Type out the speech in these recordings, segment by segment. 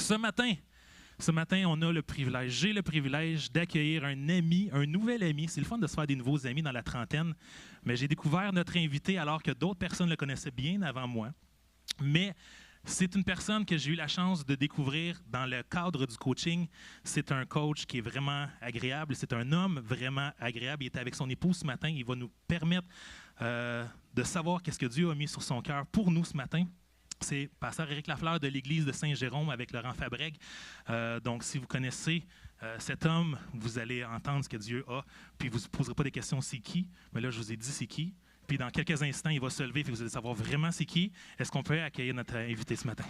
Ce matin, on a le privilège, j'ai le privilège d'accueillir un ami, un nouvel ami. C'est le fun de se faire des nouveaux amis dans la trentaine, mais j'ai découvert notre invité alors que d'autres personnes le connaissaient bien avant moi. Mais c'est une personne que j'ai eu la chance de découvrir dans le cadre du coaching. C'est un coach qui est vraiment agréable. C'est un homme vraiment agréable. Il était avec son épouse ce matin. Il va nous permettre de savoir qu'est-ce que Dieu a mis sur son cœur pour nous ce matin. C'est pasteur Éric Lafleur de l'église de Saint-Jérôme avec Laurent Fabrègue. Donc, si vous connaissez cet homme, vous allez entendre ce que Dieu a. Puis, vous ne poserez pas des questions « c'est qui ?» Mais là, je vous ai dit « c'est qui ?» Puis, dans quelques instants, il va se lever et vous allez savoir vraiment c'est qui. Est-ce qu'on peut accueillir notre invité ce matin?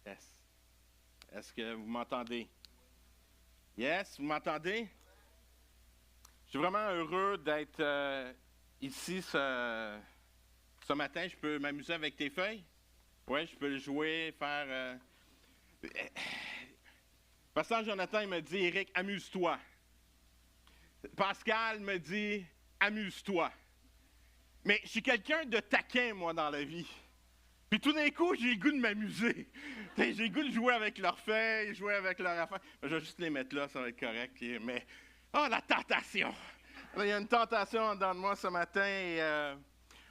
Yes. Est-ce que vous m'entendez? Yes, vous m'entendez? Je suis vraiment heureux d'être ici ce matin. Je peux m'amuser avec tes feuilles? Oui, je peux le jouer, faire... Pasteur Jonathan, il me dit, Éric, amuse-toi. Pascal me dit, amuse-toi. Mais je suis quelqu'un de taquin, moi, dans la vie. Puis tout d'un coup, j'ai le goût de m'amuser. J'ai le goût de jouer avec leurs feuilles, jouer avec leurs affaires. Je vais juste les mettre là, ça va être correct. Mais, la tentation! Il y a une tentation en dedans de moi ce matin et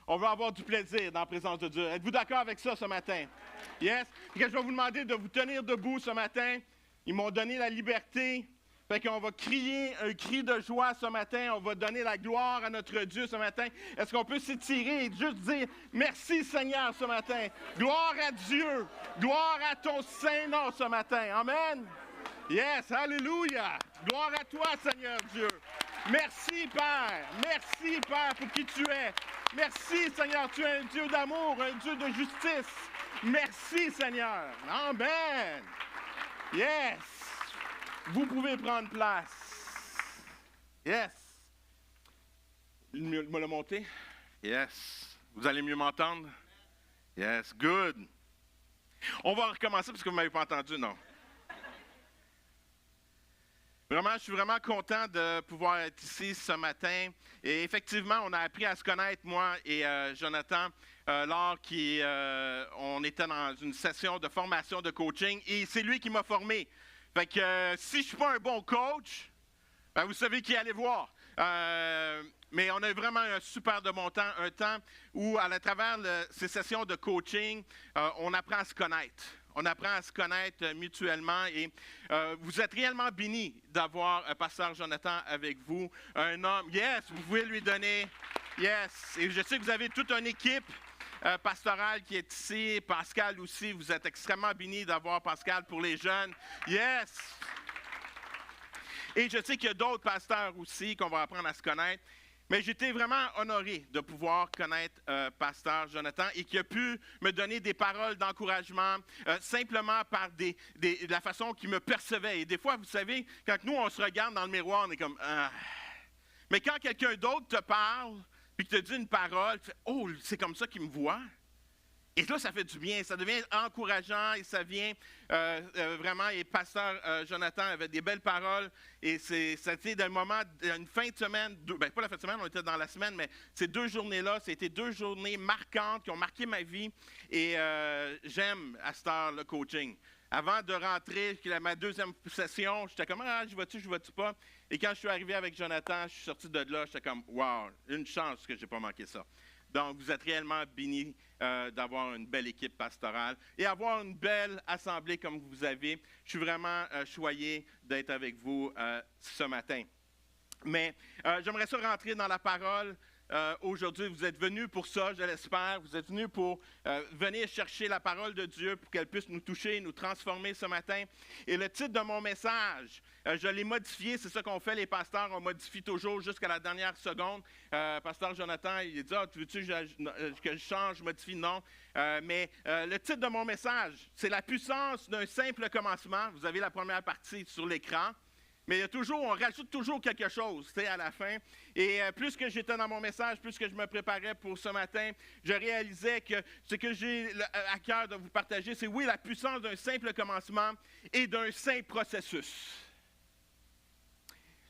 on va avoir du plaisir dans la présence de Dieu. Êtes-vous d'accord avec ça ce matin? Yes? Et que je vais vous demander de vous tenir debout ce matin. Ils m'ont donné la liberté. Fait qu'on va crier un cri de joie ce matin. On va donner la gloire à notre Dieu ce matin. Est-ce qu'on peut s'étirer et juste dire merci Seigneur ce matin? Gloire à Dieu. Gloire à ton Saint-Nom ce matin. Amen. Yes, alléluia. Gloire à toi Seigneur Dieu. Merci Père. Merci Père pour qui tu es. Merci Seigneur, tu es un Dieu d'amour, un Dieu de justice. Merci Seigneur. Amen. Yes. Vous pouvez prendre place. Yes. Me le monter? Yes. Vous allez mieux m'entendre? Yes. Good. On va recommencer parce que vous ne m'avez pas entendu, non? Vraiment, je suis vraiment content de pouvoir être ici ce matin. Et effectivement, on a appris à se connaître, moi et Jonathan, lors on était dans une session de formation de coaching et c'est lui qui m'a formé. Fait que si je ne suis pas un bon coach, ben vous savez qui aller voir. Mais on a vraiment un super de bon temps, un temps où, à travers ces sessions de coaching, on apprend à se connaître. On apprend à se connaître mutuellement et vous êtes réellement bénis d'avoir Pasteur Jonathan avec vous. Un homme, yes, vous pouvez lui donner, yes. Et je sais que vous avez toute une équipe pastorale qui est ici. Pascal aussi, vous êtes extrêmement bénis d'avoir Pascal pour les jeunes. Yes! Et je sais qu'il y a d'autres pasteurs aussi qu'on va apprendre à se connaître. Mais j'étais vraiment honoré de pouvoir connaître Pasteur Jonathan et qui a pu me donner des paroles d'encouragement simplement par la façon qu'il me percevait. Et des fois, vous savez, quand nous, on se regarde dans le miroir, on est comme... Ah. Mais quand quelqu'un d'autre te parle, puis que te dit une parole, tu fais « Oh, c'est comme ça qu'il me voit ». Et là, ça fait du bien, ça devient encourageant et ça vient vraiment, et Pasteur Jonathan avait des belles paroles et c'était un moment, une fin de semaine, pas la fin de semaine, on était dans la semaine, mais ces 2 journées-là, c'était 2 journées marquantes qui ont marqué ma vie et j'aime à cette heure le coaching. Avant de rentrer, ma deuxième session, j'étais comme « Ah, je vais-tu pas? » Et quand je suis arrivé avec Jonathan, je suis sorti de là, j'étais comme « Wow, une chance que je n'ai pas manqué ça. » Donc, vous êtes réellement bénis d'avoir une belle équipe pastorale et avoir une belle assemblée comme vous avez. Je suis vraiment choyé d'être avec vous ce matin. Mais j'aimerais ça rentrer dans la parole. Aujourd'hui, vous êtes venus pour ça, je l'espère. Vous êtes venus pour venir chercher la parole de Dieu pour qu'elle puisse nous toucher, nous transformer ce matin. Et le titre de mon message, je l'ai modifié. C'est ça qu'on fait, les pasteurs, on modifie toujours jusqu'à la dernière seconde. Pasteur Jonathan, il dit « Ah, tu veux-tu que je change, je modifie? » Non. Mais le titre de mon message, c'est « La puissance d'un simple commencement ». Vous avez la première partie sur l'écran. Mais on rajoute toujours quelque chose, à la fin. Et plus que j'étais dans mon message, plus que je me préparais pour ce matin, je réalisais que ce que j'ai à cœur de vous partager, c'est oui, la puissance d'un simple commencement et d'un saint processus.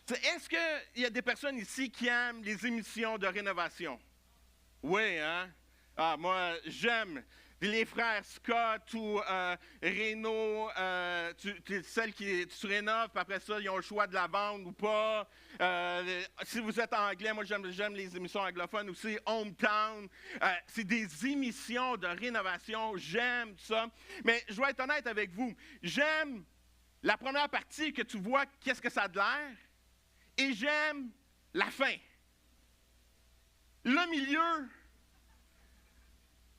Est-ce qu'il y a des personnes ici qui aiment les émissions de rénovation? Oui, hein? Ah, moi, j'aime les frères Scott ou Renault, celles qui tu rénoves, puis après ça, ils ont le choix de la vendre ou pas. Si vous êtes anglais, moi, j'aime les émissions anglophones aussi. Hometown, c'est des émissions de rénovation. J'aime ça. Mais je dois être honnête avec vous. J'aime la première partie que tu vois, qu'est-ce que ça a de l'air. Et j'aime la fin. Le milieu,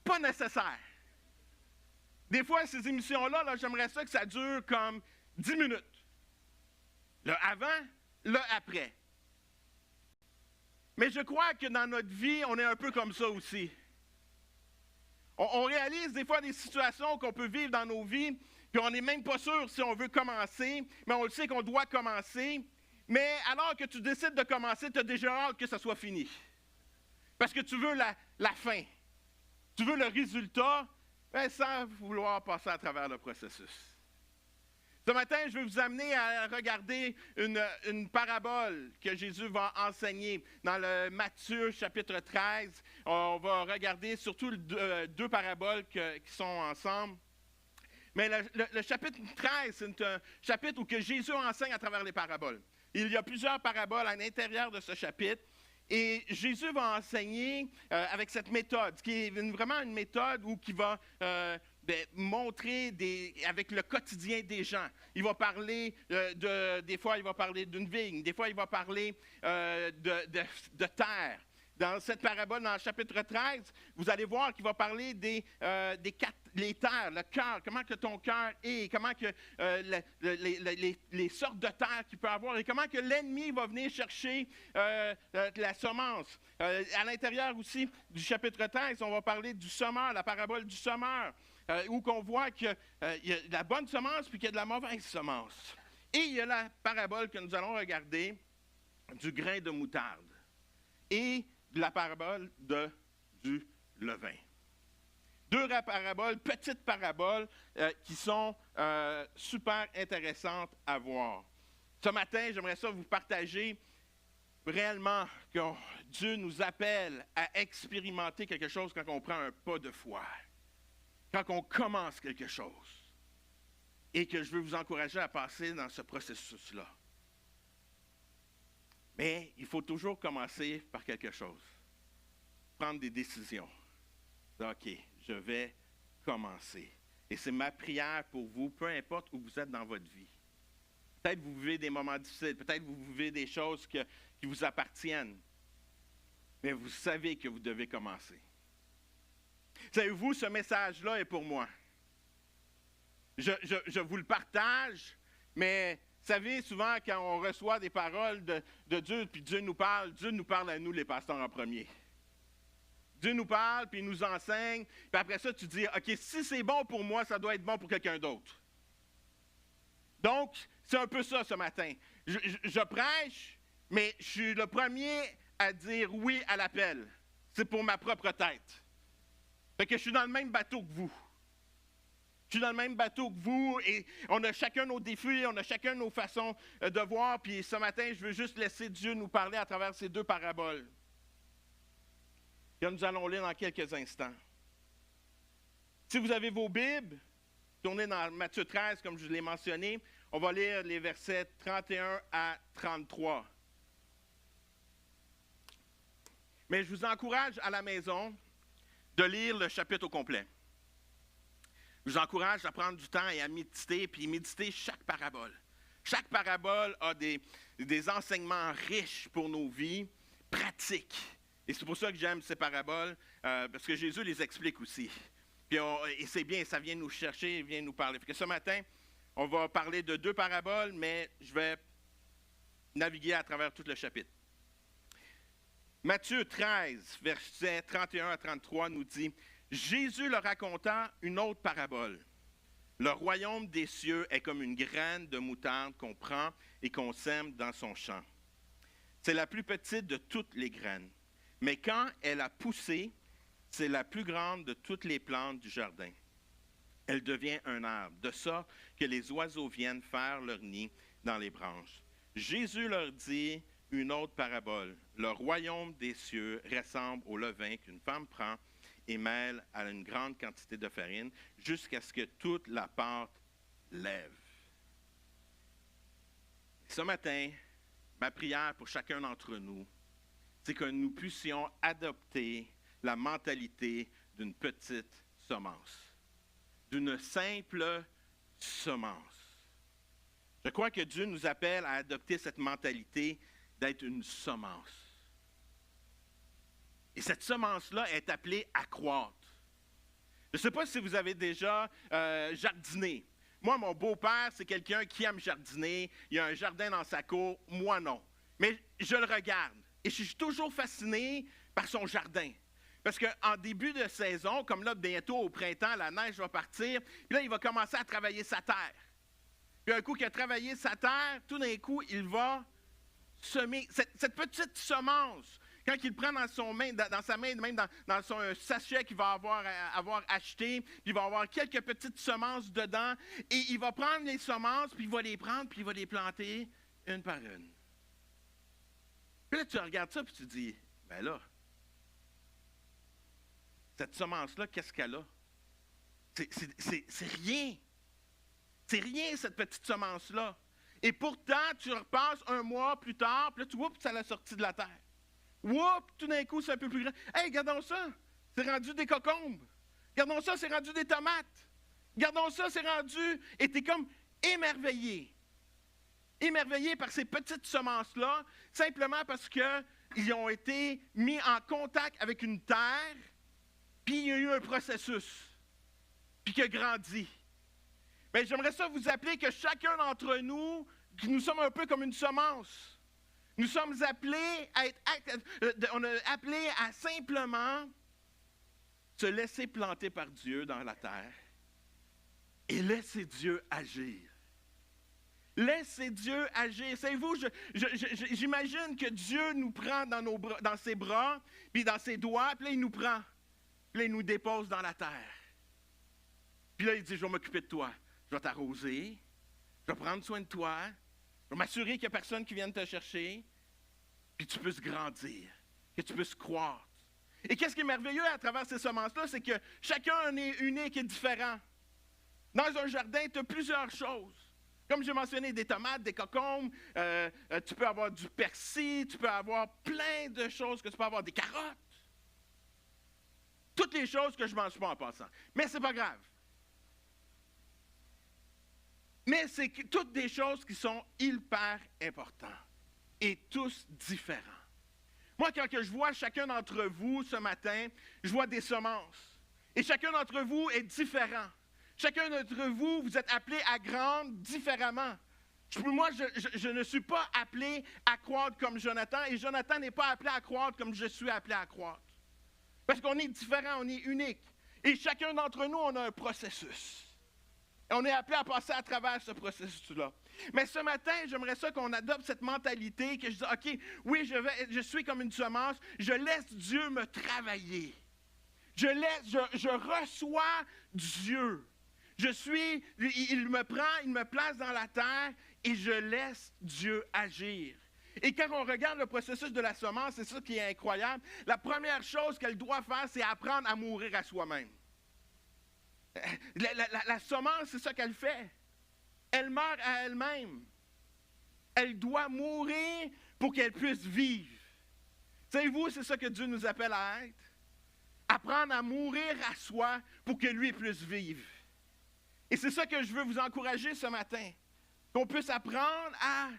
pas nécessaire. Des fois, ces émissions-là, j'aimerais ça que ça dure comme 10 minutes. Le avant, le après. Mais je crois que dans notre vie, on est un peu comme ça aussi. On réalise des fois des situations qu'on peut vivre dans nos vies, puis on n'est même pas sûr si on veut commencer, mais on le sait qu'on doit commencer. Mais alors que tu décides de commencer, tu as déjà hâte que ça soit fini. Parce que tu veux la fin. Tu veux le résultat, sans vouloir passer à travers le processus. Ce matin, je vais vous amener à regarder une parabole que Jésus va enseigner dans le Matthieu chapitre 13. On va regarder surtout deux paraboles qui sont ensemble. Mais le chapitre 13, c'est un chapitre où que Jésus enseigne à travers les paraboles. Il y a plusieurs paraboles à l'intérieur de ce chapitre. Et Jésus va enseigner avec cette méthode, qui est vraiment une méthode qui va montrer avec le quotidien des gens. Il va parler des fois, il va parler d'une vigne, des fois, il va parler de terre. Dans cette parabole, dans le chapitre 13, vous allez voir qu'il va parler les terres, le cœur, comment que ton cœur est, comment que les sortes de terres qu'il peut avoir et comment que l'ennemi va venir chercher la semence. À l'intérieur aussi du chapitre 13, on va parler du semeur, la parabole du semeur, où qu'on voit qu'il y a de la bonne semence puis qu'il y a de la mauvaise semence. Et il y a la parabole que nous allons regarder du grain de moutarde. Et de la parabole du levain. Deux paraboles, petites paraboles, qui sont super intéressantes à voir. Ce matin, j'aimerais ça vous partager réellement que Dieu nous appelle à expérimenter quelque chose quand on prend un pas de foi, quand on commence quelque chose, et que je veux vous encourager à passer dans ce processus-là. Mais il faut toujours commencer par quelque chose. Prendre des décisions. OK, je vais commencer. Et c'est ma prière pour vous, peu importe où vous êtes dans votre vie. Peut-être vous vivez des moments difficiles, peut-être vous vivez des choses qui vous appartiennent. Mais vous savez que vous devez commencer. Savez-vous, ce message-là est pour moi. Je vous le partage, mais vous savez, souvent, quand on reçoit des paroles de Dieu, puis Dieu nous parle à nous, les pasteurs, en premier. Dieu nous parle, puis il nous enseigne, puis après ça, tu dis, OK, si c'est bon pour moi, ça doit être bon pour quelqu'un d'autre. Donc, c'est un peu ça ce matin. Je prêche, mais je suis le premier à dire oui à l'appel. C'est pour ma propre tête. Fait que je suis dans le même bateau que vous. Je suis dans le même bateau que vous et on a chacun nos défis, on a chacun nos façons de voir. Puis ce matin, je veux juste laisser Dieu nous parler à travers ces deux paraboles que nous allons lire dans quelques instants. Si vous avez vos Bibles, tournez dans Matthieu 13, comme je l'ai mentionné, on va lire les versets 31 à 33. Mais je vous encourage à la maison de lire le chapitre au complet. Je vous encourage à prendre du temps et à méditer, puis méditer chaque parabole. Chaque parabole a des enseignements riches pour nos vies, pratiques. Et c'est pour ça que j'aime ces paraboles, parce que Jésus les explique aussi. Puis et c'est bien, ça vient nous chercher, vient nous parler. Fait que ce matin, on va parler de deux paraboles, mais je vais naviguer à travers tout le chapitre. Matthieu 13, versets 31 à 33 nous dit « Jésus leur raconta une autre parabole. Le royaume des cieux est comme une graine de moutarde qu'on prend et qu'on sème dans son champ. C'est la plus petite de toutes les graines. Mais quand elle a poussé, c'est la plus grande de toutes les plantes du jardin. Elle devient un arbre, de sorte que les oiseaux viennent faire leur nid dans les branches. Jésus leur dit une autre parabole. Le royaume des cieux ressemble au levain qu'une femme prend et mêle à une grande quantité de farine jusqu'à ce que toute la pâte lève. Ce matin, ma prière pour chacun d'entre nous, c'est que nous puissions adopter la mentalité d'une petite semence, d'une simple semence. Je crois que Dieu nous appelle à adopter cette mentalité d'être une semence. Et cette semence-là est appelée à croître. Je ne sais pas si vous avez déjà jardiné. Moi, mon beau-père, c'est quelqu'un qui aime jardiner. Il a un jardin dans sa cour. Moi, non. Mais je le regarde. Et je suis toujours fasciné par son jardin. Parce qu'en début de saison, comme là, bientôt au printemps, la neige va partir. Puis là, il va commencer à travailler sa terre. Puis un coup qu'il a travaillé sa terre, tout d'un coup, il va semer cette petite semence. Quand il le prend dans sa main, même dans son sachet qu'il va avoir acheté, puis il va avoir quelques petites semences dedans, et il va prendre les semences, puis il va les prendre, puis il va les planter une par une. Puis là, tu regardes ça, puis tu dis, ben là, cette semence-là, qu'est-ce qu'elle a? C'est rien. C'est rien, cette petite semence-là. Et pourtant, tu repasses un mois plus tard, puis là, tu vois, ça l'a sorti de la terre. Oups, tout d'un coup, c'est un peu plus grand. Hey, regardons ça, c'est rendu des cocombes. Regardons ça, c'est rendu des tomates. Regardons ça, c'est rendu... Et tu es comme émerveillé. Émerveillé par ces petites semences-là, simplement parce qu'ils ont été mis en contact avec une terre, puis il y a eu un processus, puis qui a grandi. Bien, j'aimerais ça vous appeler que chacun d'entre nous, nous sommes un peu comme une semence. Nous sommes appelés on est appelés à simplement se laisser planter par Dieu dans la terre et laisser Dieu agir. Laissez Dieu agir. Savez-vous, j'imagine que Dieu nous prend dans ses bras, puis dans ses doigts, puis là, il nous prend. Puis là, il nous dépose dans la terre. Puis là, il dit, je vais m'occuper de toi. Je vais t'arroser. Je vais prendre soin de toi. Je vais m'assurer qu'il n'y a personne qui vienne te chercher. Puis tu puisses grandir. Que tu puisses croître. Et qu'est-ce qui est merveilleux à travers ces semences-là, c'est que chacun est unique et différent. Dans un jardin, tu as plusieurs choses. Comme j'ai mentionné, des tomates, des cocombes, tu peux avoir du persil, tu peux avoir plein de choses que tu peux avoir, des carottes. Toutes les choses que je ne mange pas en passant. Mais ce n'est pas grave. Mais c'est toutes des choses qui sont hyper importantes et tous différents. Moi, quand je vois chacun d'entre vous ce matin, je vois des semences. Et chacun d'entre vous est différent. Chacun d'entre vous, vous êtes appelés à grandir différemment. Moi, je ne suis pas appelé à croître comme Jonathan, et Jonathan n'est pas appelé à croître comme je suis appelé à croître. Parce qu'on est différents, on est unique. Et chacun d'entre nous, on a un processus. Et on est appelé à passer à travers ce processus-là. Mais ce matin, j'aimerais ça qu'on adopte cette mentalité, que je dis, OK, oui, je suis comme une semence, je laisse Dieu me travailler. Je reçois Dieu. Il me prend, il me place dans la terre et je laisse Dieu agir. Et quand on regarde le processus de la semence, c'est ça qui est incroyable. La première chose qu'elle doit faire, c'est apprendre à mourir à soi-même. La semence, c'est ça qu'elle fait. Elle meurt à elle-même. Elle doit mourir pour qu'elle puisse vivre. Savez-vous, c'est ça que Dieu nous appelle à être. Apprendre à mourir à soi pour que lui puisse vivre. Et c'est ça que je veux vous encourager ce matin. Qu'on puisse apprendre à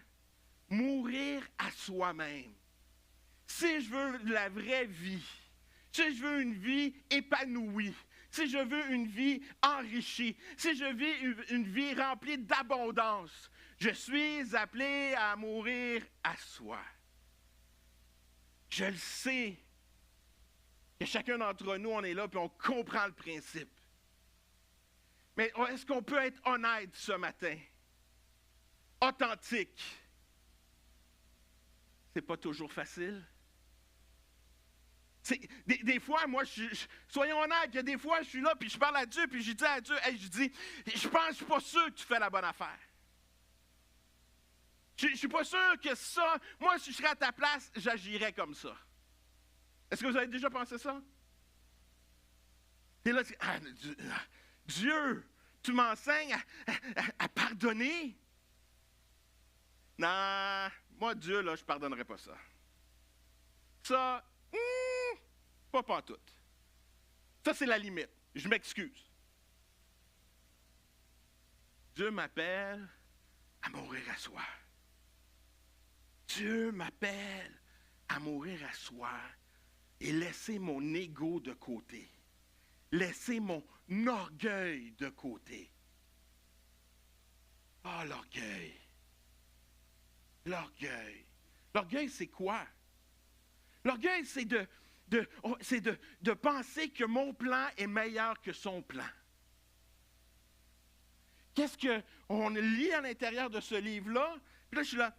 mourir à soi-même. Si je veux la vraie vie, si je veux une vie épanouie, si je veux une vie enrichie, si je veux une vie remplie d'abondance, je suis appelé à mourir à soi. Je le sais que chacun d'entre nous, on est là et on comprend le principe. Mais est-ce qu'on peut être honnête ce matin? Authentique. C'est pas toujours facile. Des fois, moi, soyons honnêtes, il y a des fois, je suis là, puis je parle à Dieu, puis je dis à Dieu, hey, je suis pas sûr que tu fais la bonne affaire. Je ne suis pas sûr que ça, moi, si je serais à ta place, j'agirais comme ça. Est-ce que vous avez déjà pensé ça? Et là, Dieu, tu m'enseignes à pardonner? Non, moi, Dieu, là, je ne pardonnerai pas ça. Ça, pas pantoute. Ça, c'est la limite. Je m'excuse. Dieu m'appelle à mourir à soi. Dieu m'appelle à mourir à soi et laisser mon ego de côté. Laisser mon orgueil de côté. Ah, l'orgueil. L'orgueil. L'orgueil, c'est quoi? L'orgueil, c'est de penser que mon plan est meilleur que son plan. Qu'est-ce qu'on lit à l'intérieur de ce livre-là? Puis là, je suis là,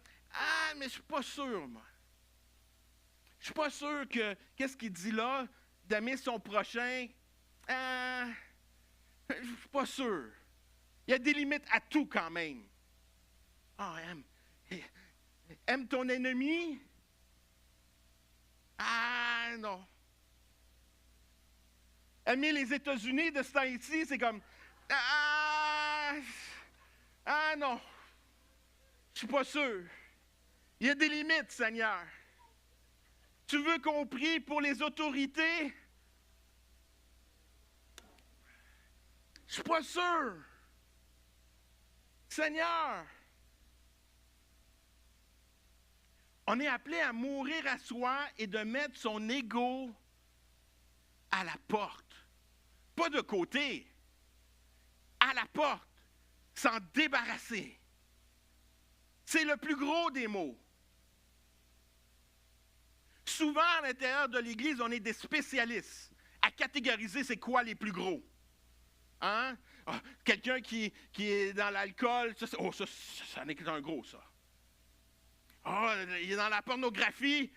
mais je ne suis pas sûr, moi. Je ne suis pas sûr que, qu'est-ce qu'il dit là, d'aimer son prochain? Je ne suis pas sûr. Il y a des limites à tout quand même. Aime ton ennemi? Non. Aimer les États-Unis de ce temps-ci, c'est comme, non. Je ne suis pas sûr. Il y a des limites, Seigneur. Tu veux qu'on prie pour les autorités? Je ne suis pas sûr. Seigneur, on est appelé à mourir à soi et de mettre son ego à la porte. Pas de côté, à la porte, s'en débarrasser. C'est le plus gros des mots. Souvent, à l'intérieur de l'Église, on est des spécialistes à catégoriser c'est quoi les plus gros. Hein? Quelqu'un qui est dans l'alcool, ça n'est qu'un gros, ça. Il est dans la pornographie,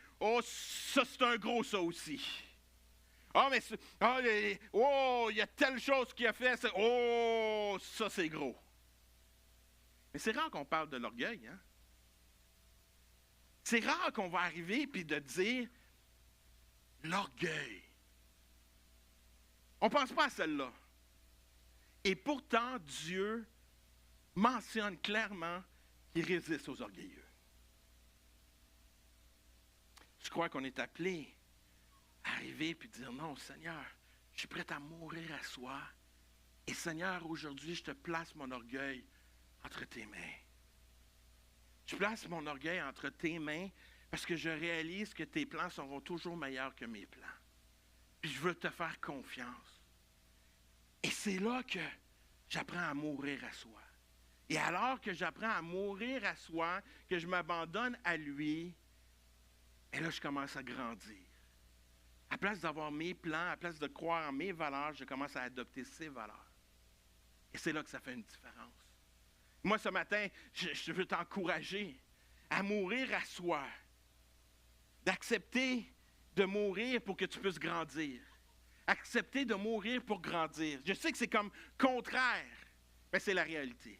ça, c'est un gros, ça aussi. Il y a telle chose qu'il a fait, ça, c'est gros. Mais c'est rare qu'on parle de l'orgueil, hein? C'est rare qu'on va arriver puis de dire l'orgueil. On ne pense pas à celle-là. Et pourtant, Dieu mentionne clairement qu'il résiste aux orgueilleux. Je crois qu'on est appelé à arriver et dire non, Seigneur, je suis prêt à mourir à soi. Et Seigneur, aujourd'hui, je te place mon orgueil entre tes mains. Je place mon orgueil entre tes mains parce que je réalise que tes plans seront toujours meilleurs que mes plans. Puis je veux te faire confiance. Et c'est là que j'apprends à mourir à soi. Et alors que j'apprends à mourir à soi, que je m'abandonne à lui, et là, je commence à grandir. À place d'avoir mes plans, à place de croire en mes valeurs, je commence à adopter ses valeurs. Et c'est là que ça fait une différence. Moi, ce matin, je veux t'encourager à mourir à soi, d'accepter de mourir pour que tu puisses grandir. Accepter de mourir pour grandir. Je sais que c'est comme contraire, mais c'est la réalité.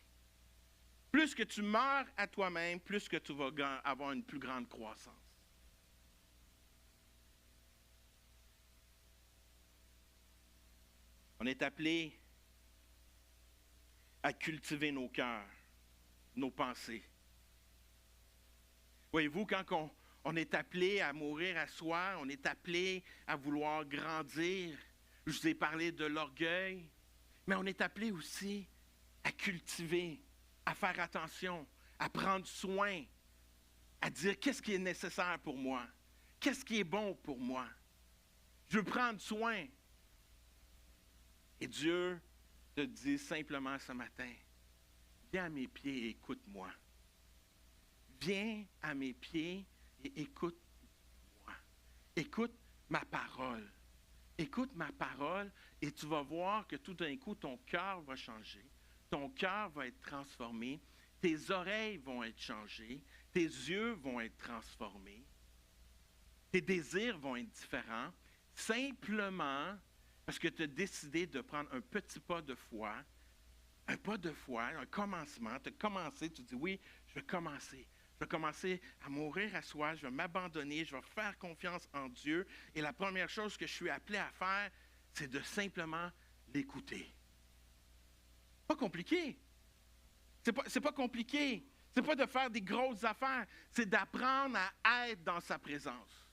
Plus que tu meurs à toi-même, plus que tu vas avoir une plus grande croissance. On est appelé à cultiver nos cœurs, nos pensées. Voyez-vous, quand on est appelé à mourir à soi, on est appelé à vouloir grandir. Je vous ai parlé de l'orgueil, mais on est appelé aussi à cultiver, à faire attention, à prendre soin, à dire qu'est-ce qui est nécessaire pour moi, qu'est-ce qui est bon pour moi. Je veux prendre soin. Et Dieu te dit simplement ce matin, viens à mes pieds et écoute-moi. Viens à mes pieds et écoute-moi. Écoute ma parole. Écoute ma parole et tu vas voir que tout d'un coup, ton cœur va changer. Ton cœur va être transformé. Tes oreilles vont être changées. Tes yeux vont être transformés. Tes désirs vont être différents. Simplement parce que tu as décidé de prendre un petit pas de foi, un commencement. Tu as commencé, tu dis oui, je vais commencer. Je vais commencer à mourir à soi, je vais m'abandonner, je vais faire confiance en Dieu. Et la première chose que je suis appelé à faire, c'est de simplement l'écouter. Pas compliqué. C'est pas compliqué. C'est pas de faire des grosses affaires. C'est d'apprendre à être dans sa présence.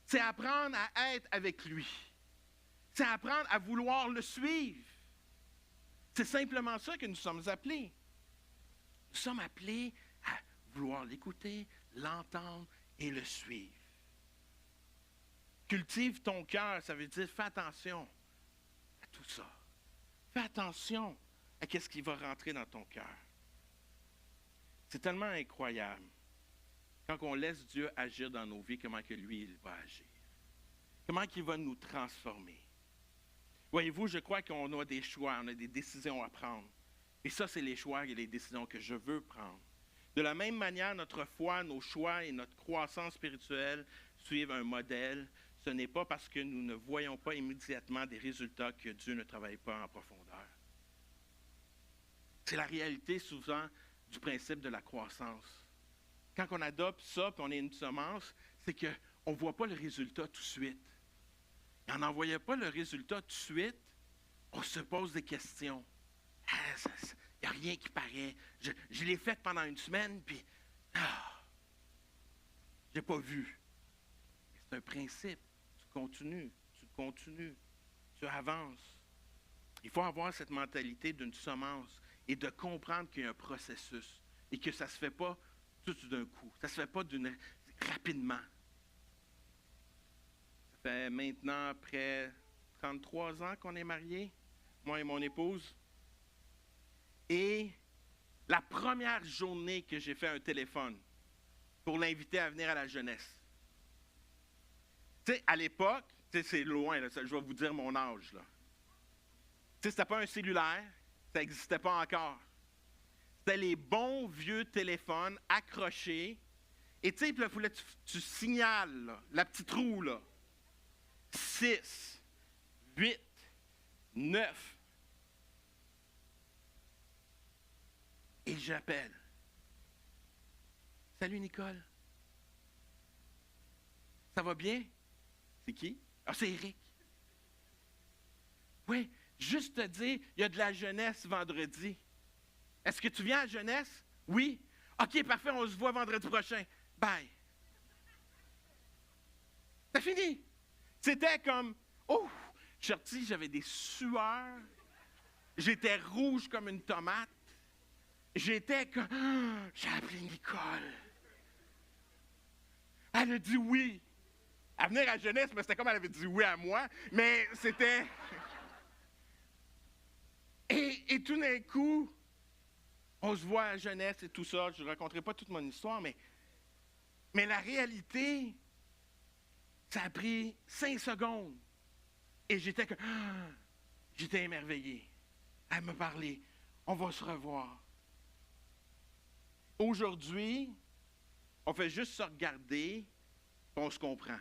C'est apprendre à être avec lui. C'est apprendre à vouloir le suivre. C'est simplement ça que nous sommes appelés. Nous sommes appelés à vouloir l'écouter, l'entendre et le suivre. Cultive ton cœur, ça veut dire fais attention à tout ça. Fais attention à ce qui va rentrer dans ton cœur. C'est tellement incroyable quand on laisse Dieu agir dans nos vies, comment que lui, il va agir. Comment il va nous transformer. Voyez-vous, je crois qu'on a des choix, on a des décisions à prendre. Et ça, c'est les choix et les décisions que je veux prendre. De la même manière, notre foi, nos choix et notre croissance spirituelle suivent un modèle. Ce n'est pas parce que nous ne voyons pas immédiatement des résultats que Dieu ne travaille pas en profondeur. C'est la réalité souvent du principe de la croissance. Quand on adopte ça, puis on est une semence, c'est qu'on ne voit pas le résultat tout de suite. Et en n'en voyant pas le résultat tout de suite, on se pose des questions. Il n'y a rien qui paraît. Je l'ai fait pendant une semaine, puis je n'ai pas vu. C'est un principe. Tu continues, tu avances. Il faut avoir cette mentalité d'une semence et de comprendre qu'il y a un processus et que ça ne se fait pas tout d'un coup. Ça ne se fait pas rapidement. Ça fait maintenant près 33 ans qu'on est mariés, moi et mon épouse. Et la première journée que j'ai fait un téléphone pour l'inviter à venir à la jeunesse. Tu sais, à l'époque, c'est loin, là, je vais vous dire mon âge. Là. Tu sais, c'était pas un cellulaire, ça n'existait pas encore. C'était les bons vieux téléphones accrochés. Et tu sais, il fallait que tu signales, là, la petite roue, là. 6, 8, 9. Et j'appelle. Salut Nicole. Ça va bien? C'est qui? Ah, c'est Eric. Oui, juste te dire, il y a de la jeunesse vendredi. Est-ce que tu viens à la jeunesse? Oui. OK, parfait, on se voit vendredi prochain. Bye. C'est fini. C'était comme, oh, je suis sorti, j'avais des sueurs. J'étais rouge comme une tomate. J'étais comme, j'ai appelé Nicole. Elle a dit oui. À venir à la jeunesse, mais c'était comme elle avait dit oui à moi. Mais c'était... Et tout d'un coup, on se voit à la jeunesse et tout ça. Je ne raconterai pas toute mon histoire, mais la réalité, ça a pris 5 secondes. Et j'étais comme... J'étais émerveillé. Elle me parlait. On va se revoir. Aujourd'hui, on fait juste se regarder et on se comprend.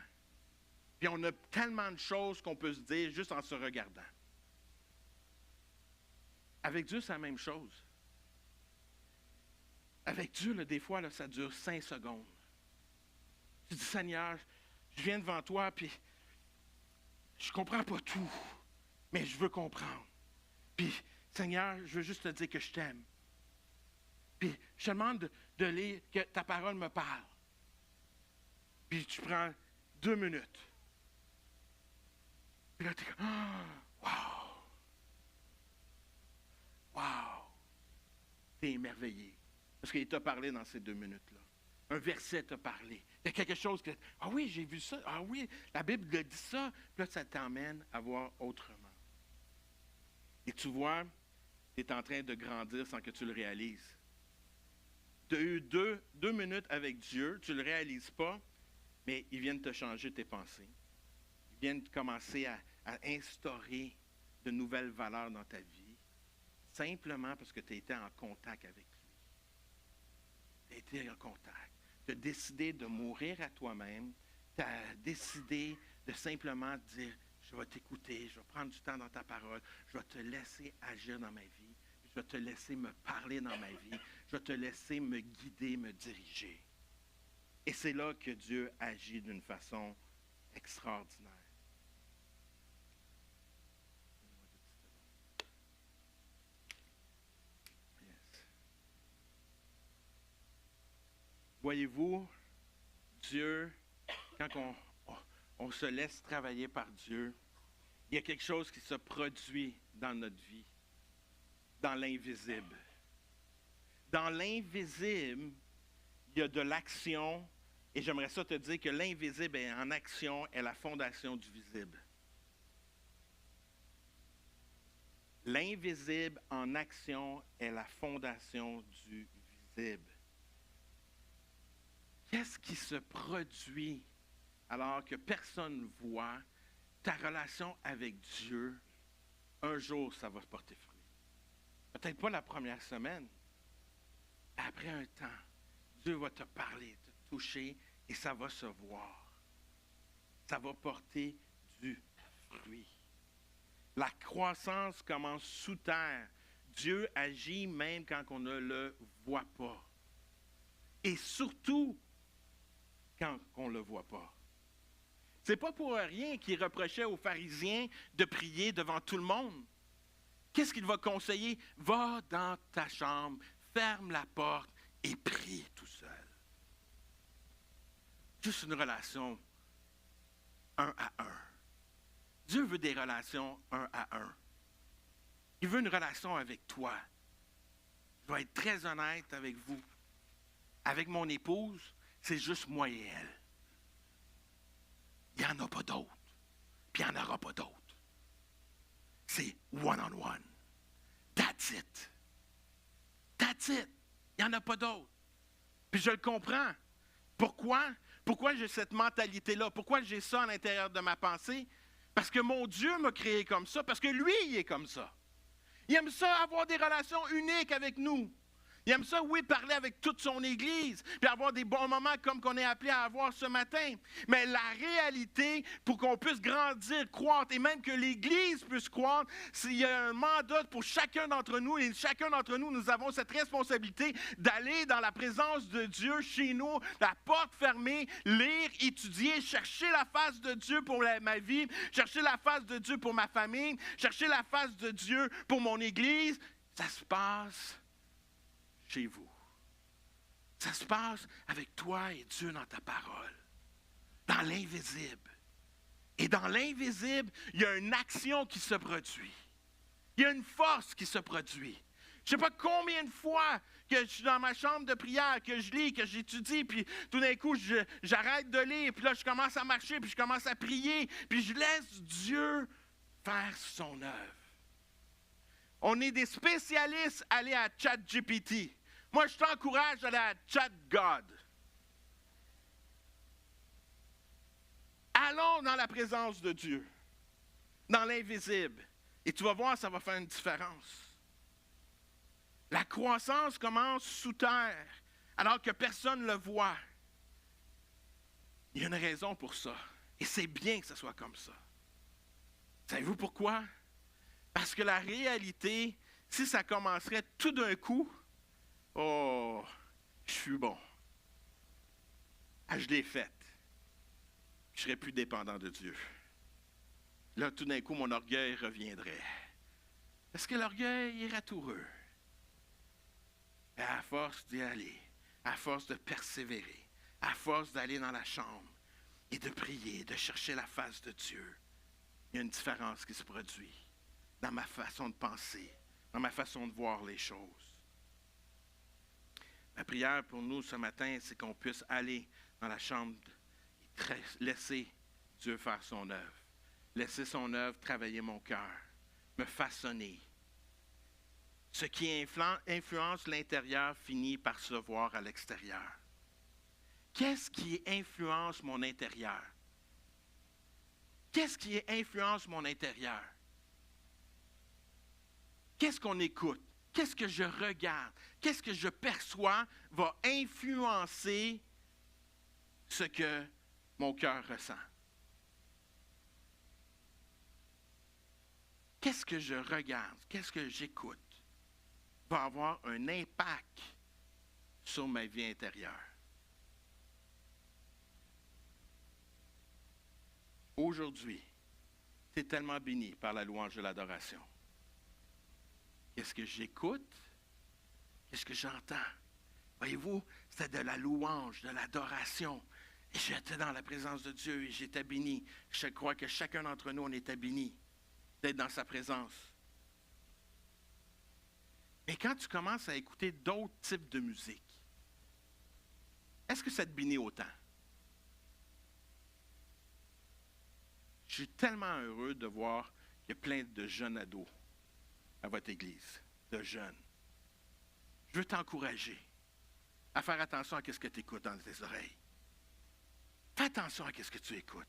Puis on a tellement de choses qu'on peut se dire juste en se regardant. Avec Dieu, c'est la même chose. Avec Dieu, là, des fois, là, ça dure 5 secondes. Tu dis, Seigneur, je viens devant toi, puis je ne comprends pas tout, mais je veux comprendre. Puis, Seigneur, je veux juste te dire que je t'aime. Puis, je te demande de lire, que ta parole me parle. Puis, tu prends 2 minutes. Puis là, tu es comme, wow! Wow! Tu es émerveillé. Parce qu'il t'a parlé dans ces 2 minutes-là. Un verset t'a parlé. Il y a quelque chose que, ah oui, j'ai vu ça. Ah oui, la Bible dit ça. Puis là, ça t'emmène à voir autrement. Et tu vois, tu es en train de grandir sans que tu le réalises. Tu as eu 2 minutes avec Dieu, tu ne le réalises pas, mais il vient de te changer tes pensées. Il vient de commencer à instaurer de nouvelles valeurs dans ta vie, simplement parce que tu as été en contact avec lui. Tu as été en contact. Tu as décidé de mourir à toi-même. Tu as décidé de simplement dire, je vais t'écouter, je vais prendre du temps dans ta parole, je vais te laisser agir dans ma vie. Je vais te laisser me parler dans ma vie. Je vais te laisser me guider, me diriger. Et c'est là que Dieu agit d'une façon extraordinaire. Yes. Voyez-vous, Dieu, quand on se laisse travailler par Dieu, il y a quelque chose qui se produit dans notre vie, dans l'invisible. Dans l'invisible, il y a de l'action, et j'aimerais ça te dire que l'invisible est en action est la fondation du visible. L'invisible en action est la fondation du visible. Qu'est-ce qui se produit alors que personne ne voit? Ta relation avec Dieu, un jour, ça va se porter fruit. Peut-être pas la première semaine. Après un temps, Dieu va te parler, te toucher, et ça va se voir. Ça va porter du fruit. La croissance commence sous terre. Dieu agit même quand on ne le voit pas. Et surtout, quand on ne le voit pas. C'est pas pour rien qu'il reprochait aux pharisiens de prier devant tout le monde. Qu'est-ce qu'il va conseiller? Va dans ta chambre, ferme la porte et prie tout seul. Juste une relation un à un. Dieu veut des relations un à un. Il veut une relation avec toi. Je vais être très honnête avec vous. Avec mon épouse, c'est juste moi et elle. Il n'y en a pas d'autres. Puis il n'y en aura pas d'autres. C'est one-on-one. That's it. That's it. Il n'y en a pas d'autres. Puis je le comprends. Pourquoi? Pourquoi j'ai cette mentalité-là? Pourquoi j'ai ça à l'intérieur de ma pensée? Parce que mon Dieu m'a créé comme ça. Parce que lui, il est comme ça. Il aime ça avoir des relations uniques avec nous. Il aime ça, oui, parler avec toute son Église, puis avoir des bons moments comme qu'on est appelé à avoir ce matin. Mais la réalité, pour qu'on puisse grandir, croître, et même que l'Église puisse croître, il y a un mandat pour chacun d'entre nous, et chacun d'entre nous, nous avons cette responsabilité d'aller dans la présence de Dieu chez nous, la porte fermée, lire, étudier, chercher la face de Dieu pour ma vie, chercher la face de Dieu pour ma famille, chercher la face de Dieu pour mon Église. Ça se passe chez vous. Ça se passe avec toi et Dieu dans ta parole, dans l'invisible. Et dans l'invisible, il y a une action qui se produit. Il y a une force qui se produit. Je ne sais pas combien de fois que je suis dans ma chambre de prière, que je lis, que j'étudie, puis tout d'un coup, j'arrête de lire, puis là, je commence à marcher, puis je commence à prier, puis je laisse Dieu faire son œuvre. On est des spécialistes à aller à ChatGPT. Moi, je t'encourage à aller à ChatGod. Allons dans la présence de Dieu, dans l'invisible. Et tu vas voir, ça va faire une différence. La croissance commence sous terre, alors que personne ne le voit. Il y a une raison pour ça. Et c'est bien que ce soit comme ça. Savez-vous pourquoi? Parce que la réalité, si ça commencerait tout d'un coup, oh, je suis bon. Ah, je l'ai faite. Je ne serais plus dépendant de Dieu. Là, tout d'un coup, mon orgueil reviendrait. Parce que l'orgueil est ratoureux. Et à force d'y aller, à force de persévérer, à force d'aller dans la chambre et de prier, de chercher la face de Dieu, il y a une différence qui se produit dans ma façon de penser, dans ma façon de voir les choses. Ma prière pour nous ce matin, c'est qu'on puisse aller dans la chambre et laisser Dieu faire son œuvre. Laisser son œuvre travailler mon cœur, me façonner. Ce qui influence l'intérieur finit par se voir à l'extérieur. Qu'est-ce qui influence mon intérieur? Qu'est-ce qui influence mon intérieur? Qu'est-ce qu'on écoute? Qu'est-ce que je regarde? Qu'est-ce que je perçois va influencer ce que mon cœur ressent? Qu'est-ce que je regarde? Qu'est-ce que j'écoute? va avoir un impact sur ma vie intérieure. Aujourd'hui, tu es tellement béni par la louange de l'adoration. Qu'est-ce que j'écoute? Qu'est-ce que j'entends? Voyez-vous, c'était de la louange, de l'adoration. Et j'étais dans la présence de Dieu et j'étais béni. Je crois que chacun d'entre nous, on était béni d'être dans sa présence. Mais quand tu commences à écouter d'autres types de musique, est-ce que ça te bénit autant? Je suis tellement heureux de voir qu'il y a plein de jeunes ados à votre église, de jeunes. Je veux t'encourager à faire attention à ce que tu écoutes dans tes oreilles. Fais attention à ce que tu écoutes.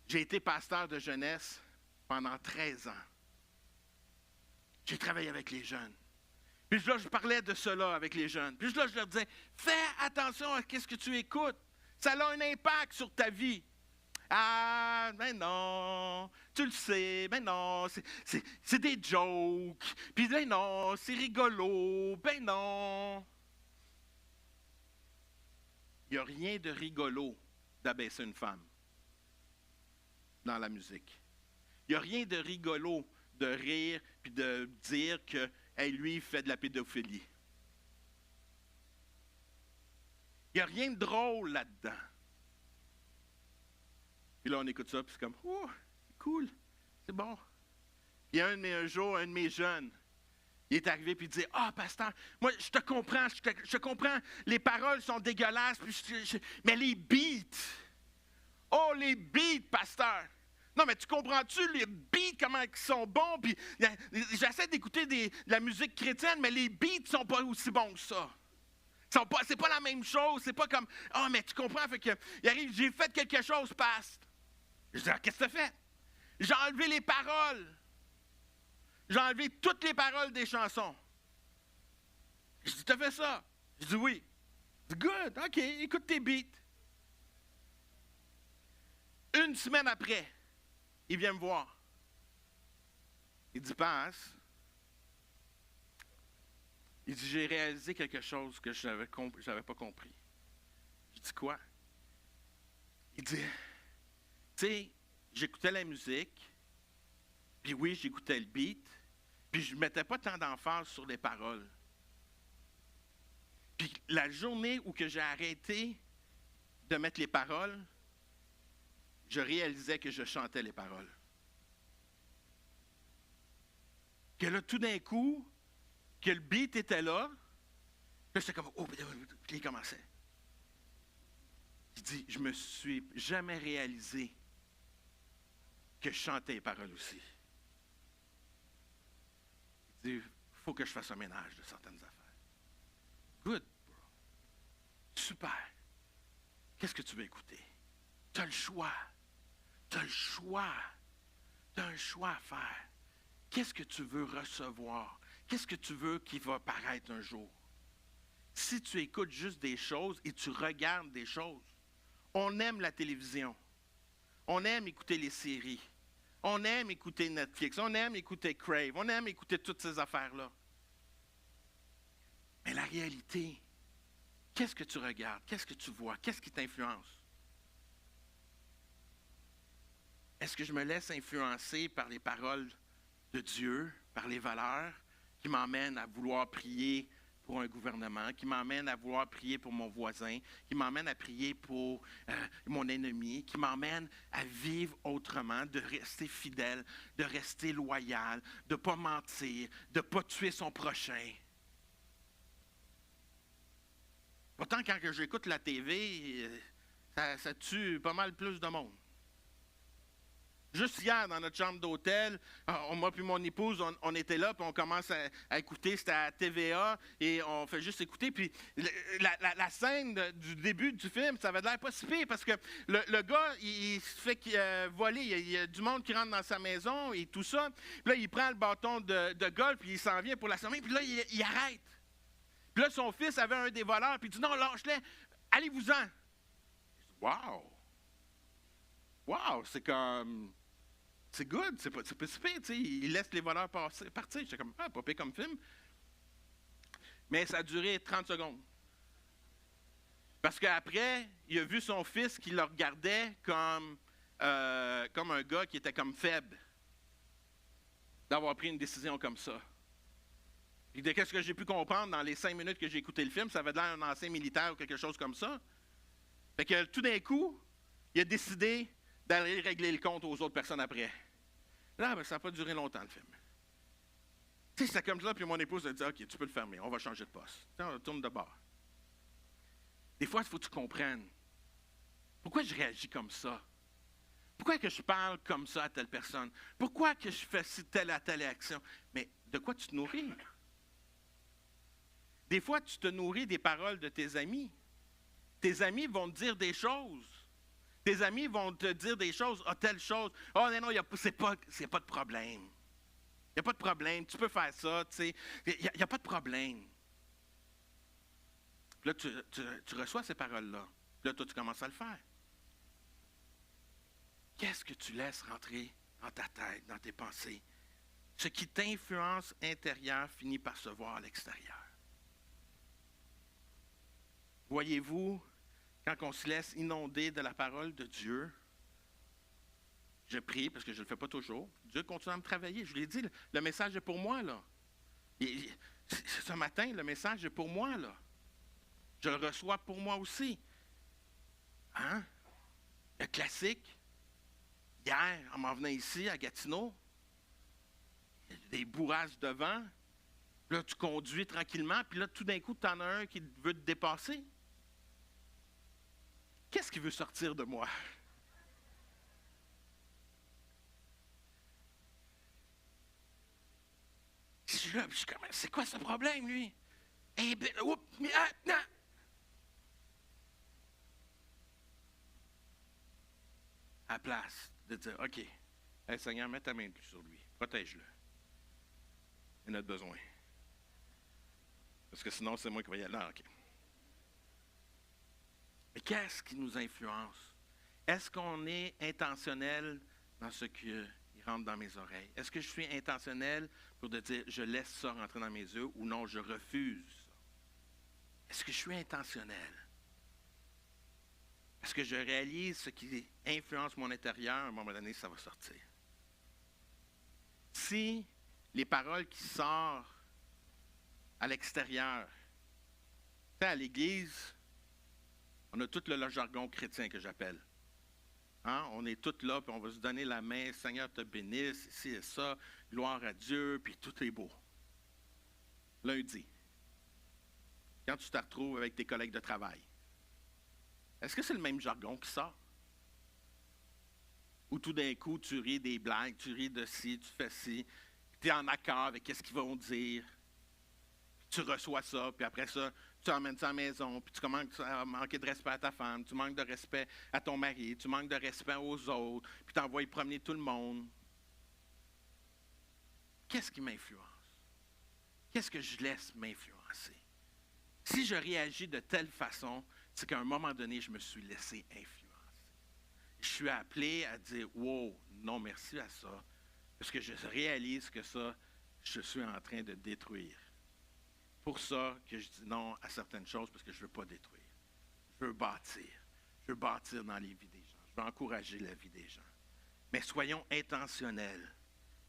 J'ai été pasteur de jeunesse pendant 13 ans. J'ai travaillé avec les jeunes. Puis là, je parlais de cela avec les jeunes. Puis là, je leur disais, fais attention à ce que tu écoutes. Ça a un impact sur ta vie. Ah, ben non, tu le sais, ben non, c'est des jokes. Puis ben non, c'est rigolo, ben non. Il n'y a rien de rigolo d'abaisser une femme dans la musique. Il n'y a rien de rigolo de rire puis de dire que hey, lui, il fait de la pédophilie. Il n'y a rien de drôle là-dedans. Puis là, on écoute ça, puis c'est comme, oh, c'est cool, c'est bon. Puis un jour, un de mes jeunes, il est arrivé, puis il dit, ah, pasteur, moi, je te comprends, je comprends, les paroles sont dégueulasses, puis mais les beats, oh, les beats, pasteur. Non, mais tu comprends-tu les beats, comment ils sont bons? Puis j'essaie d'écouter de la musique chrétienne, mais les beats ne sont pas aussi bons que ça. C'est pas la même chose, c'est pas comme, ah, mais tu comprends, fait que, il arrive, j'ai fait quelque chose, pasteur. Je dis, ah, qu'est-ce que tu as fait? J'ai enlevé les paroles. J'ai enlevé toutes les paroles des chansons. Je dis, tu as fait ça? Je dis, oui. Je dis, good, OK, écoute tes beats. Une semaine après, il vient me voir. Il dit, passe. Il dit, j'ai réalisé quelque chose que je n'avais pas compris. Je dis, quoi? Il dit, tu sais, j'écoutais la musique, puis oui, j'écoutais le beat, puis je ne mettais pas tant d'emphase sur les paroles. Puis la journée où que j'ai arrêté de mettre les paroles, je réalisais que je chantais les paroles. Que là, tout d'un coup, que le beat était là, là, j'étais comme, oh, puis il commençait. Il dit, je me suis jamais réalisé que je chantais les paroles aussi. Il dit, il faut que je fasse un ménage de certaines affaires. Good, bro. Super. Qu'est-ce que tu veux écouter? Tu as le choix. Tu as le choix. Tu as un choix à faire. Qu'est-ce que tu veux recevoir? Qu'est-ce que tu veux qui va paraître un jour? Si tu écoutes juste des choses et tu regardes des choses, on aime la télévision. On aime écouter les séries. On aime écouter Netflix. On aime écouter Crave. On aime écouter toutes ces affaires-là. Mais la réalité, qu'est-ce que tu regardes? Qu'est-ce que tu vois? Qu'est-ce qui t'influence? Est-ce que je me laisse influencer par les paroles de Dieu, par les valeurs qui m'emmènent à vouloir prier pour un gouvernement, qui m'emmène à vouloir prier pour mon voisin, qui m'emmène à prier pour mon ennemi, qui m'emmène à vivre autrement, de rester fidèle, de rester loyal, de ne pas mentir, de ne pas tuer son prochain. Pourtant, quand j'écoute la TV, ça tue pas mal plus de monde. Juste hier, dans notre chambre d'hôtel, moi puis mon épouse, on était là, puis on commence à écouter, c'était à TVA, et on fait juste écouter. Puis la scène du début du film, ça avait l'air pas si pire, parce que le gars, il se fait voler, il y a du monde qui rentre dans sa maison et tout ça. Puis là, il prend le bâton de golf, puis il s'en vient pour l'assommer, puis là, il arrête. Puis là, son fils avait un des voleurs, puis il dit, non, lâche-les, allez-vous-en. Wow! Wow, c'est comme... C'est good, c'est pas si pire, tu sais, il laisse les voleurs partir. J'étais comme, pas pire comme film. Mais ça a duré 30 secondes. Parce qu'après, il a vu son fils qui le regardait comme un gars qui était comme faible d'avoir pris une décision comme ça. Et de qu'est-ce que j'ai pu comprendre dans les 5 minutes que j'ai écouté le film, ça avait l'air d'un ancien militaire ou quelque chose comme ça. Fait que tout d'un coup, il a décidé d'aller régler le compte aux autres personnes après. Là, ben, ça n'a pas duré longtemps, le film. Tu sais, c'était comme ça, puis mon épouse a dit « OK, tu peux le fermer, on va changer de poste. » On tourne de bord. Des fois, il faut que tu comprennes. Pourquoi je réagis comme ça? Pourquoi que je parle comme ça à telle personne? Pourquoi que je fais telle à telle action? Mais de quoi tu te nourris? Des fois, tu te nourris des paroles de tes amis. Tes amis vont te dire des choses. Tes amis vont te dire des choses, telle chose. Oh non, c'est pas de problème. Il n'y a pas de problème, tu peux faire ça, tu sais. Il n'y a pas de problème. Là, tu reçois ces paroles-là. Là, toi, tu commences à le faire. Qu'est-ce que tu laisses rentrer dans ta tête, dans tes pensées? Ce qui t'influence intérieur finit par se voir à l'extérieur. Voyez-vous, quand on se laisse inonder de la parole de Dieu, je prie, parce que je ne le fais pas toujours, Dieu continue à me travailler. Je vous l'ai dit, le message est pour moi, là. Ce matin, le message est pour moi, là. Je le reçois pour moi aussi. Hein? Le classique, hier, en m'en venant ici, à Gatineau, il y a des bourrasques de vent. Là, tu conduis tranquillement, puis là, tout d'un coup, tu en as un qui veut te dépasser. Qu'est-ce qui veut sortir de moi? Je suis là, puis je suis comme, c'est quoi ce problème, lui? Eh bien, non! À la place de dire, OK, hey, Seigneur, mets ta main sur lui, protège-le. Il en a besoin. Parce que sinon, c'est moi qui vais y aller. Non, OK. Mais qu'est-ce qui nous influence? Est-ce qu'on est intentionnel dans ce qui rentre dans mes oreilles? Est-ce que je suis intentionnel pour dire, je laisse ça rentrer dans mes yeux ou non, je refuse ça? Est-ce que je suis intentionnel? Est-ce que je réalise ce qui influence mon intérieur, à un moment donné, ça va sortir. Si les paroles qui sortent à l'extérieur, tu sais, à l'Église, on a tout le jargon chrétien que j'appelle. Hein? On est tous là, puis on va se donner la main, Seigneur te bénisse, ici et ça, gloire à Dieu, puis tout est beau. Lundi, quand tu te retrouves avec tes collègues de travail, est-ce que c'est le même jargon qui sort? Ou tout d'un coup, tu ris des blagues, tu ris de ci, tu fais ci, tu es en accord avec ce qu'ils vont dire, tu reçois ça, puis après ça, tu emmènes ça à la maison, puis tu commences à manquer de respect à ta femme, tu manques de respect à ton mari, tu manques de respect aux autres, puis tu envoies promener tout le monde. Qu'est-ce qui m'influence? Qu'est-ce que je laisse m'influencer? Si je réagis de telle façon, c'est qu'à un moment donné, je me suis laissé influencer. Je suis appelé à dire « Wow, non merci à ça », parce que je réalise que ça, je suis en train de détruire. Pour ça que je dis non à certaines choses, parce que je ne veux pas détruire. Je veux bâtir. Je veux bâtir dans les vies des gens. Je veux encourager la vie des gens. Mais soyons intentionnels.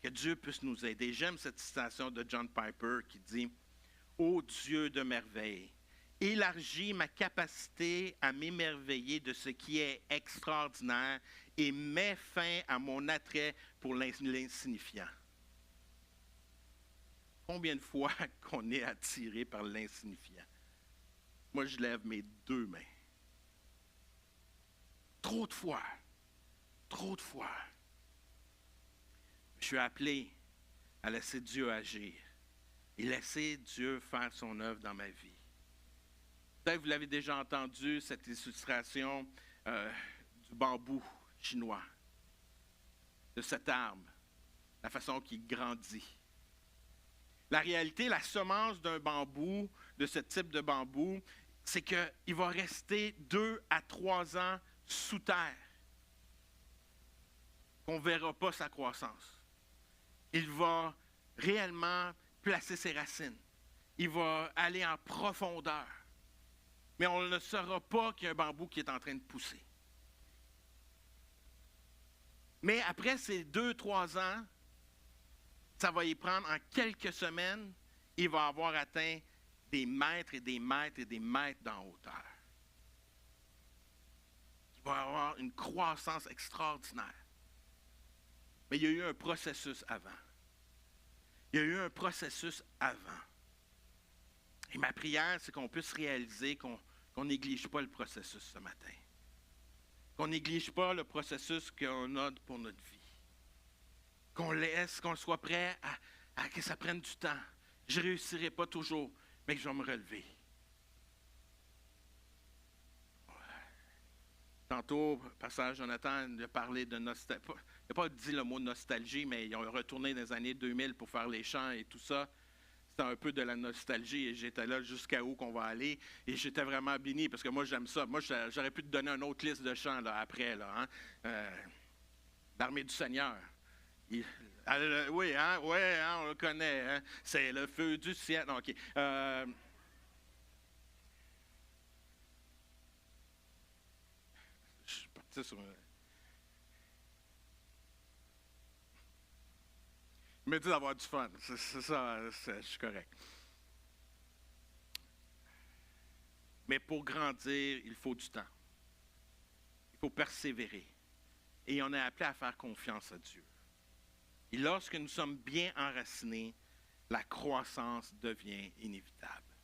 Que Dieu puisse nous aider. J'aime cette citation de John Piper qui dit « Ô Dieu de merveille, élargis ma capacité à m'émerveiller de ce qui est extraordinaire et mets fin à mon attrait pour l'insignifiant. » Combien de fois qu'on est attiré par l'insignifiant? Moi, je lève mes 2 mains. Trop de fois. Trop de fois. Je suis appelé à laisser Dieu agir et laisser Dieu faire son œuvre dans ma vie. Peut-être que vous l'avez déjà entendu, cette illustration du bambou chinois, de cet arbre, la façon qu'il grandit. La réalité, la semence d'un bambou, de ce type de bambou, c'est qu'il va rester 2 à 3 ans sous terre. On ne verra pas sa croissance. Il va réellement placer ses racines. il va aller en profondeur. Mais on ne saura pas qu'il y a un bambou qui est en train de pousser. Mais après ces 2-3 ans, ça va y prendre en quelques semaines, il va avoir atteint des mètres et des mètres et des mètres d'en hauteur. Il va avoir une croissance extraordinaire. Mais il y a eu un processus avant. Il y a eu un processus avant. Et ma prière, c'est qu'on puisse réaliser qu'on ne néglige pas le processus ce matin. Qu'on ne néglige pas le processus qu'on a pour notre vie. Qu'on soit prêt à que ça prenne du temps. Je ne réussirai pas toujours, mais que je vais me relever. Tantôt, pasteur Jonathan a parlé de nostalgie. Il n'a pas dit le mot nostalgie, mais ils ont retourné dans les années 2000 pour faire les chants et tout ça. C'était un peu de la nostalgie et j'étais là jusqu'à où qu'on va aller. Et j'étais vraiment béni parce que moi, j'aime ça. Moi, j'aurais pu te donner une autre liste de chants là, après. Là, hein? L'Armée du Seigneur. Oui, hein? Ouais, hein, on le connaît. Hein? C'est le feu du ciel. Non, OK. Je suis parti sur un... Je me dis d'avoir du fun. C'est ça, je suis correct. Mais pour grandir, il faut du temps. Il faut persévérer. Et on est appelé à faire confiance à Dieu. Et lorsque nous sommes bien enracinés, la croissance devient inévitable.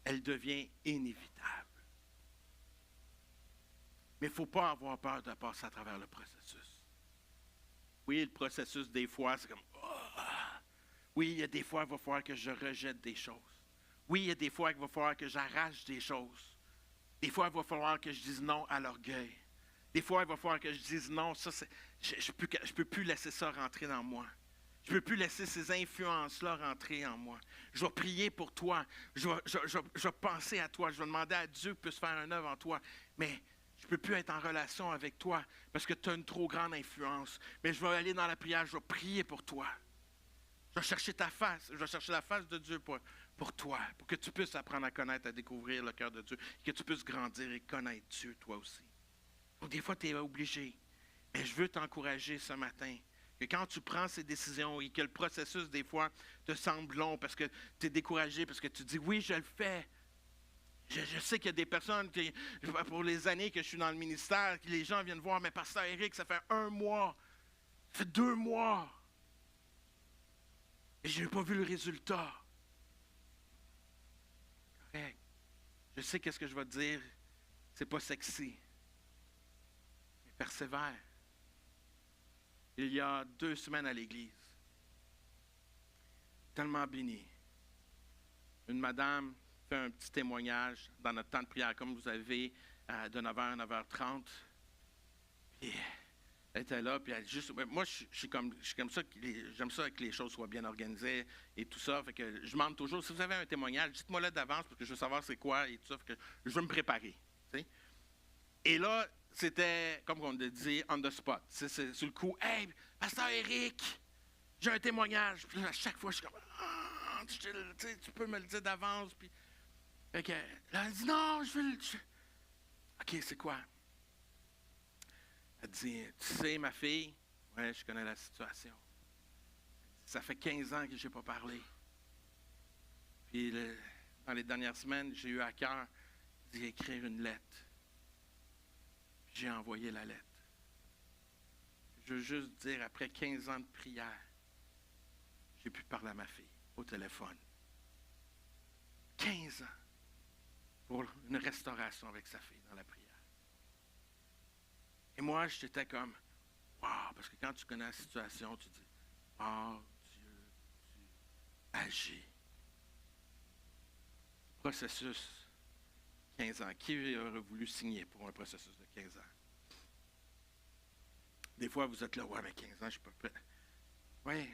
Elle devient inévitable. Mais il ne faut pas avoir peur de passer à travers le processus. Oui, le processus, des fois, c'est comme... Oh! Oui, il y a des fois, il va falloir que je rejette des choses. Oui, il y a des fois, il va falloir que j'arrache des choses. Des fois, il va falloir que je dise non à l'orgueil. Des fois, il va falloir que je dise non, ça, je ne peux plus laisser ça rentrer dans moi. Je ne peux plus laisser ces influences-là rentrer en moi. Je vais prier pour toi. Je vais penser à toi. Je vais demander à Dieu qu'il puisse faire une œuvre en toi. Mais je ne peux plus être en relation avec toi parce que tu as une trop grande influence. Mais je vais aller dans la prière. Je vais prier pour toi. Je vais chercher ta face. Je vais chercher la face de Dieu pour toi. Pour que tu puisses apprendre à connaître, à découvrir le cœur de Dieu. Et que tu puisses grandir et connaître Dieu toi aussi. Donc, des fois, tu es obligé. Mais je veux t'encourager ce matin. Que quand tu prends ces décisions et que le processus, des fois, te semble long parce que tu es découragé, parce que tu dis, oui, je le fais. Je sais qu'il y a des personnes, pour les années que je suis dans le ministère, que les gens viennent voir, mais pasteur Éric, ça fait 1 mois, ça fait 2 mois. Et je n'ai pas vu le résultat. Correct. Je sais qu'est-ce que je vais te dire. C'est pas sexy. Mais persévère. Il y a 2 semaines à l'église. Tellement béni. Une madame fait un petit témoignage dans notre temps de prière, comme vous avez, de 9h à 9h30. Puis elle était là, puis elle juste... Moi, je suis comme ça, j'aime ça que les choses soient bien organisées et tout ça. Fait que je demande toujours, si vous avez un témoignage, dites-moi là d'avance, parce que je veux savoir c'est quoi et tout ça. Fait que je veux me préparer. Tu sais? Et là, c'était, comme on dit, on the spot. C'est sur le coup, « Hey, pasteur Éric, j'ai un témoignage. » Puis à chaque fois, je suis comme, « tu peux me le dire d'avance. » Puis, là, elle dit, « Non, je veux le... » OK, c'est quoi? Elle dit, « Tu sais, ma fille, ouais, je connais la situation. Ça fait 15 ans que je n'ai pas parlé. Puis, dans les dernières semaines, j'ai eu à cœur d'y écrire une lettre. J'ai envoyé la lettre. Je veux juste dire, après 15 ans de prière, j'ai pu parler à ma fille au téléphone. 15 ans pour une restauration avec sa fille dans la prière. Et moi, j'étais comme, wow, parce que quand tu connais la situation, tu dis, oh Dieu, tu agis. Processus, 15 ans. Qui aurait voulu signer pour un processus de 15 ans? Des fois, vous êtes là, ouais, mais 15 ans, je ne suis pas prêt. Oui,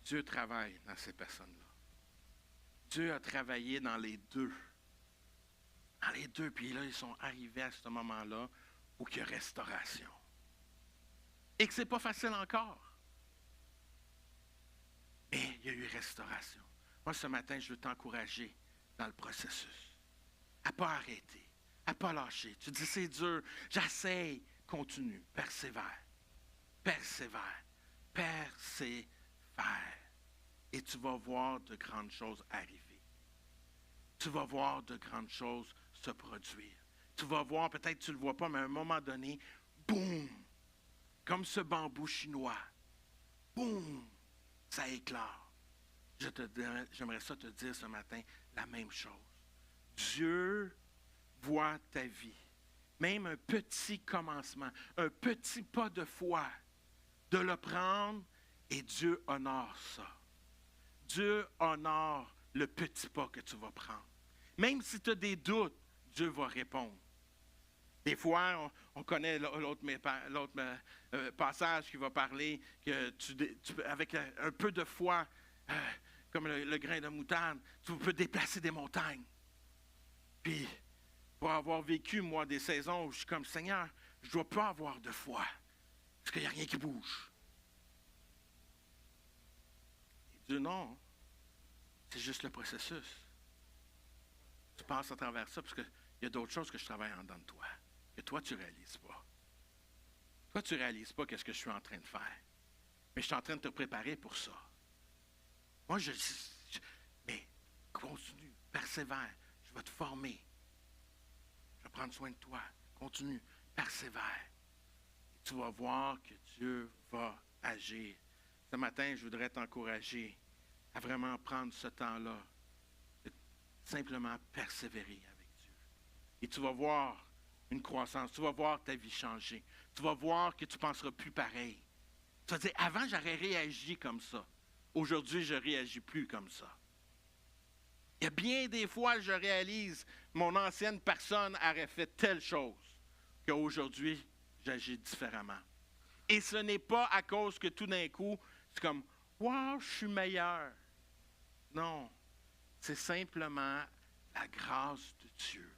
Dieu travaille dans ces personnes-là. Dieu a travaillé dans les deux. Dans les deux, puis là, ils sont arrivés à ce moment-là où il y a restauration. Et que ce n'est pas facile encore. Mais il y a eu restauration. Moi, ce matin, je veux t'encourager dans le processus. À ne pas arrêter, à ne pas lâcher. Tu dis, c'est dur, j'essaye. Continue, persévère, persévère, persévère. Et tu vas voir de grandes choses arriver. Tu vas voir de grandes choses se produire. Tu vas voir, peut-être tu ne le vois pas, mais à un moment donné, boum, comme ce bambou chinois, boum, ça éclore. J'aimerais ça te dire ce matin la même chose. Dieu voit ta vie. Même un petit commencement, un petit pas de foi, de le prendre, et Dieu honore ça. Dieu honore le petit pas que tu vas prendre. Même si tu as des doutes, Dieu va répondre. Des fois, on connaît l'autre passage qui va parler que avec un peu de foi, comme le grain de moutarde, tu peux déplacer des montagnes. Puis, pour avoir vécu, moi, des saisons où je suis comme, Seigneur, je ne dois pas avoir de foi, parce qu'il n'y a rien qui bouge. Et Dieu, non, c'est juste le processus. Tu passes à travers ça, parce qu'il y a d'autres choses que je travaille en dedans de toi, que toi, tu ne réalises pas. Toi, tu ne réalises pas ce que je suis en train de faire. Mais je suis en train de te préparer pour ça. Moi, mais continue, persévère, je vais te former. Je vais prendre soin de toi. Continue, persévère. Et tu vas voir que Dieu va agir. Ce matin, je voudrais t'encourager à vraiment prendre ce temps-là, de simplement persévérer avec Dieu. Et tu vas voir une croissance, tu vas voir ta vie changer. Tu vas voir que tu ne penseras plus pareil. Tu vas dire, avant, j'aurais réagi comme ça. Aujourd'hui, je ne réagis plus comme ça. Il y a bien des fois, je réalise, mon ancienne personne aurait fait telle chose, qu'aujourd'hui, j'agis différemment. Et ce n'est pas à cause que tout d'un coup, c'est comme, wow, je suis meilleur. Non, c'est simplement la grâce de Dieu.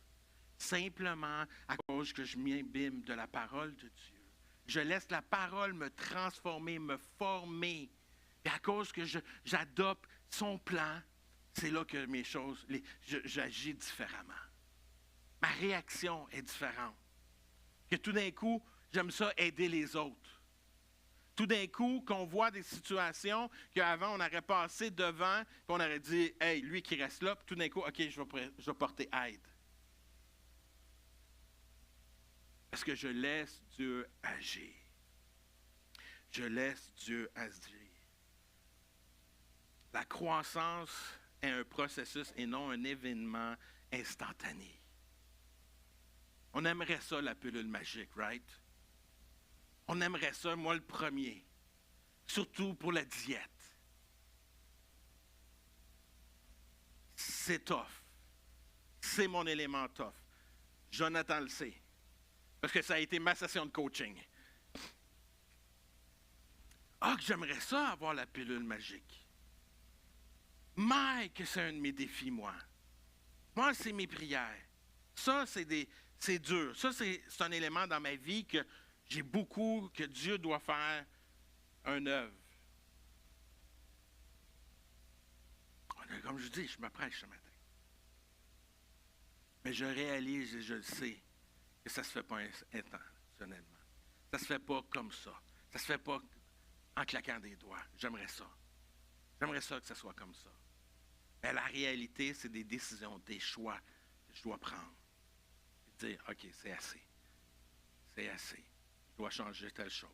Simplement à cause que je m'imbibe de la parole de Dieu. Je laisse la parole me transformer, me former. Et à cause que j'adopte son plan, c'est là que mes choses, j'agis différemment. Ma réaction est différente. Que tout d'un coup, j'aime ça aider les autres. Tout d'un coup, qu'on voit des situations qu'avant, on aurait passé devant, puis on aurait dit, « Hey, lui qui reste là », puis tout d'un coup, « OK, je vais porter aide. » Parce que je laisse Dieu agir. Je laisse Dieu agir. La croissance est un processus et non un événement instantané. On aimerait ça, la pilule magique, right? On aimerait ça, moi le premier. Surtout pour la diète. C'est tough. C'est mon élément tough. Jonathan le sait. Parce que ça a été ma session de coaching. Ah, que j'aimerais ça avoir la pilule magique. Mais que c'est un de mes défis, moi. Moi, c'est mes prières. Ça, c'est dur. Ça, c'est un élément dans ma vie que j'ai beaucoup, que Dieu doit faire un œuvre. Comme je dis, je me prêche ce matin. Mais je réalise et je le sais que ça ne se fait pas intentionnellement. Ça ne se fait pas comme ça. Ça ne se fait pas en claquant des doigts. J'aimerais ça. J'aimerais ça que ça soit comme ça. Mais la réalité, c'est des décisions, des choix que je dois prendre. Et dire, OK, c'est assez. C'est assez. Je dois changer telle chose.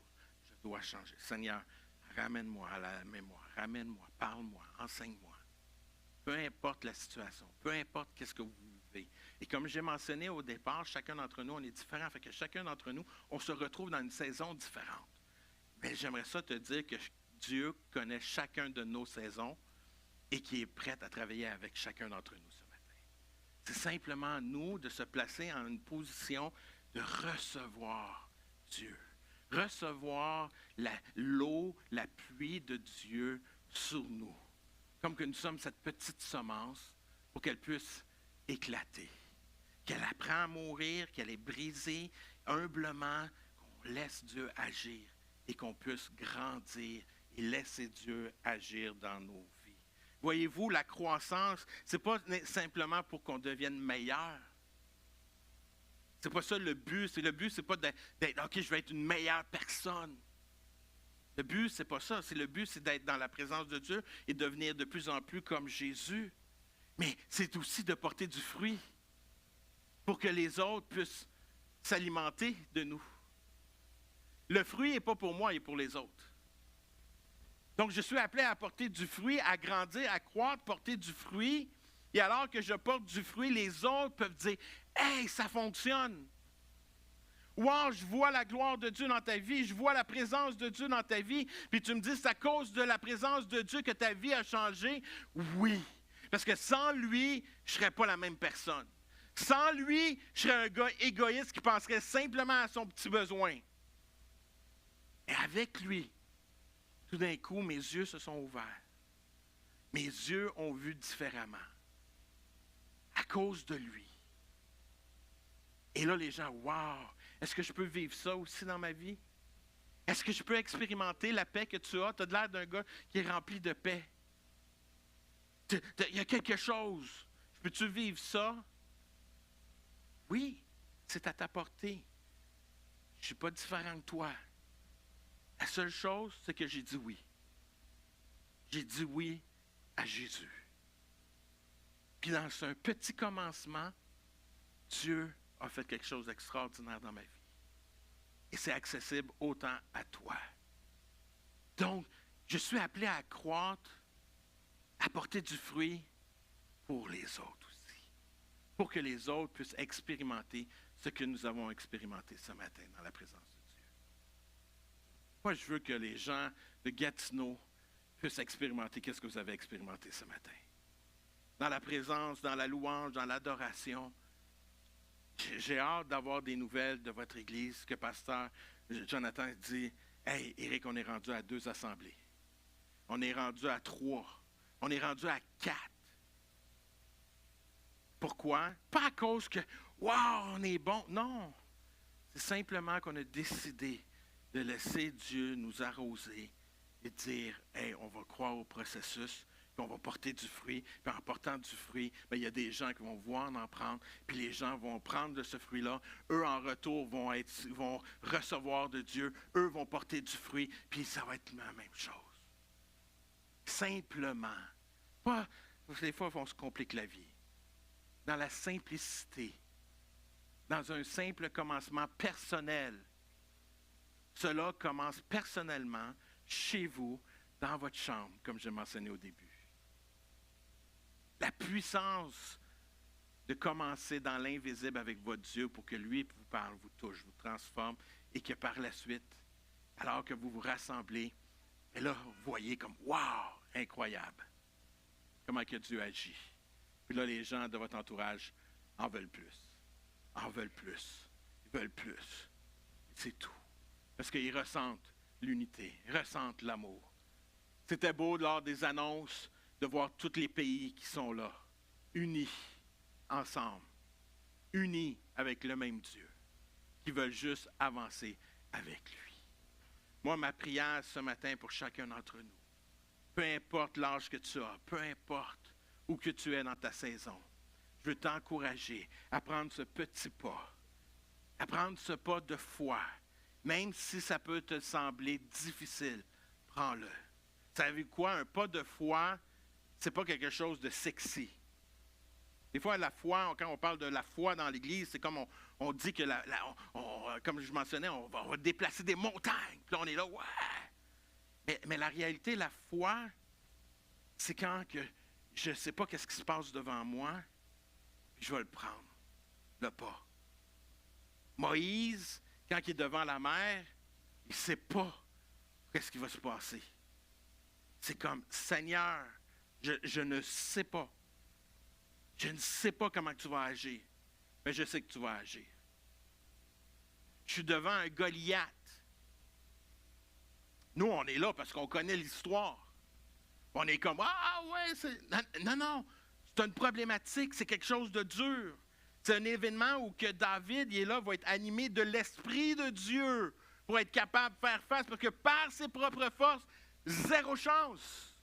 Je dois changer. Seigneur, ramène-moi à la mémoire. Ramène-moi, parle-moi, enseigne-moi. Peu importe la situation, peu importe qu'est-ce que vous vivez. Et comme j'ai mentionné au départ, chacun d'entre nous, on est différent. Fait que chacun d'entre nous, on se retrouve dans une saison différente. Mais j'aimerais ça te dire que Dieu connaît chacun de nos saisons et qui est prêt à travailler avec chacun d'entre nous ce matin. C'est simplement nous de se placer en une position de recevoir Dieu. Recevoir l'eau, la pluie de Dieu sur nous. Comme que nous sommes cette petite semence pour qu'elle puisse éclater. Qu'elle apprend à mourir, qu'elle est brisée humblement, qu'on laisse Dieu agir et qu'on puisse grandir et laisser Dieu agir dans nos vies. Voyez-vous, la croissance, ce n'est pas simplement pour qu'on devienne meilleur. C'est pas ça le but. Le but, c'est pas d'être, OK, je vais être une meilleure personne. Le but, c'est pas ça. Le but, c'est d'être dans la présence de Dieu et devenir de plus en plus comme Jésus. Mais c'est aussi de porter du fruit pour que les autres puissent s'alimenter de nous. Le fruit n'est pas pour moi, il est pour les autres. Donc, je suis appelé à porter du fruit, à grandir, à croître, porter du fruit. Et alors que je porte du fruit, les autres peuvent dire « Hey, ça fonctionne! » Wow, je vois la gloire de Dieu dans ta vie, je vois la présence de Dieu dans ta vie. Puis tu me dis, c'est à cause de la présence de Dieu que ta vie a changé. Oui, parce que sans lui, je ne serais pas la même personne. Sans lui, je serais un gars égoïste qui penserait simplement à son petit besoin. Et avec lui, tout d'un coup, mes yeux se sont ouverts. Mes yeux ont vu différemment. À cause de lui. Et là, les gens, wow! Est-ce que je peux vivre ça aussi dans ma vie? Est-ce que je peux expérimenter la paix que tu as? Tu as l'air d'un gars qui est rempli de paix. Il y a quelque chose. Peux-tu vivre ça? Oui, c'est à ta portée. Je ne suis pas différent de toi. La seule chose, c'est que j'ai dit oui. J'ai dit oui à Jésus. Puis dans un petit commencement, Dieu a fait quelque chose d'extraordinaire dans ma vie. Et c'est accessible autant à toi. Donc, je suis appelé à croître, à porter du fruit pour les autres aussi. Pour que les autres puissent expérimenter ce que nous avons expérimenté ce matin dans la présence de Dieu. Moi, je veux que les gens de Gatineau puissent expérimenter ce que vous avez expérimenté ce matin. Dans la présence, dans la louange, dans l'adoration. J'ai hâte d'avoir des nouvelles de votre Église, que pasteur Jonathan dit, « Hey, Éric, on est rendu à 2 assemblées. On est rendu à 3. On est rendu à 4. » Pourquoi? Pas à cause que, « Wow, on est bon. » Non. C'est simplement qu'on a décidé de laisser Dieu nous arroser et dire, « Hey, on va croire au processus. » Puis on va porter du fruit, puis en portant du fruit, bien, il y a des gens qui vont voir en prendre, puis les gens vont prendre de ce fruit-là. Eux, en retour, vont recevoir de Dieu. Eux vont porter du fruit, puis ça va être la même chose. Simplement. Pas, des fois, on se complique la vie. Dans la simplicité, dans un simple commencement personnel. Cela commence personnellement, chez vous, dans votre chambre, comme je mentionnais au début. La puissance de commencer dans l'invisible avec votre Dieu pour que lui vous parle, vous touche, vous transforme et que par la suite, alors que vous vous rassemblez, et là, vous voyez comme, wow, incroyable, comment que Dieu agit. Puis là, les gens de votre entourage en veulent plus, en veulent plus, ils veulent plus. C'est tout. Parce qu'ils ressentent l'unité, ils ressentent l'amour. C'était beau lors des annonces de voir tous les pays qui sont là, unis ensemble, unis avec le même Dieu, qui veulent juste avancer avec lui. Moi, ma prière ce matin pour chacun d'entre nous, peu importe l'âge que tu as, peu importe où que tu es dans ta saison, je veux t'encourager à prendre ce petit pas, à prendre ce pas de foi, même si ça peut te sembler difficile, prends-le. Savez-vous quoi? Un pas de foi, c'est pas quelque chose de sexy. Des fois, la foi, quand on parle de la foi dans l'Église, c'est comme on dit que, comme je mentionnais, on va déplacer des montagnes. Puis là, on est là, ouais! Mais la réalité, la foi, c'est quand que je ne sais pas qu'est-ce qui se passe devant moi, puis je vais le prendre, le pas. Moïse, quand il est devant la mer, il ne sait pas qu'est-ce qui va se passer. C'est comme, Seigneur, je ne sais pas. Je ne sais pas comment tu vas agir, mais je sais que tu vas agir. Je suis devant un Goliath. Nous, on est là parce qu'on connaît l'histoire. On est comme, ah ouais, non, c'est une problématique, c'est quelque chose de dur. C'est un événement où que David, il est là, va être animé de l'Esprit de Dieu pour être capable de faire face, parce que par ses propres forces, zéro chance.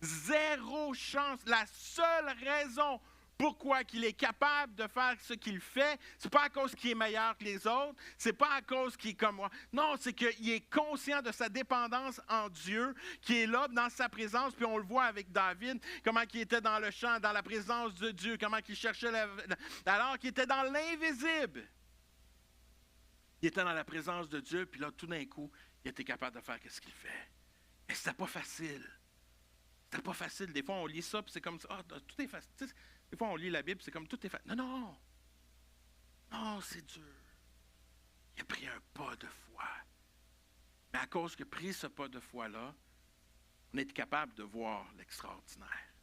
Zéro chance. La seule raison pourquoi il est capable de faire ce qu'il fait, c'est pas à cause qu'il est meilleur que les autres, c'est pas à cause qu'il est comme moi. Non, c'est qu'il est conscient de sa dépendance en Dieu, qui est là dans sa présence, puis on le voit avec David, comment il était dans le champ, dans la présence de Dieu, comment il cherchait, alors qu'il était dans l'invisible. Il était dans la présence de Dieu, puis là, tout d'un coup, il était capable de faire ce qu'il fait. Mais c'était pas facile. C'était pas facile. Des fois, on lit ça, puis c'est comme ça, tout est facile. Des fois, on lit la Bible, c'est comme tout est facile. Non. Non, c'est dur. Il a pris un pas de foi. Mais à cause qu'il a pris ce pas de foi-là, on est capable de voir l'extraordinaire.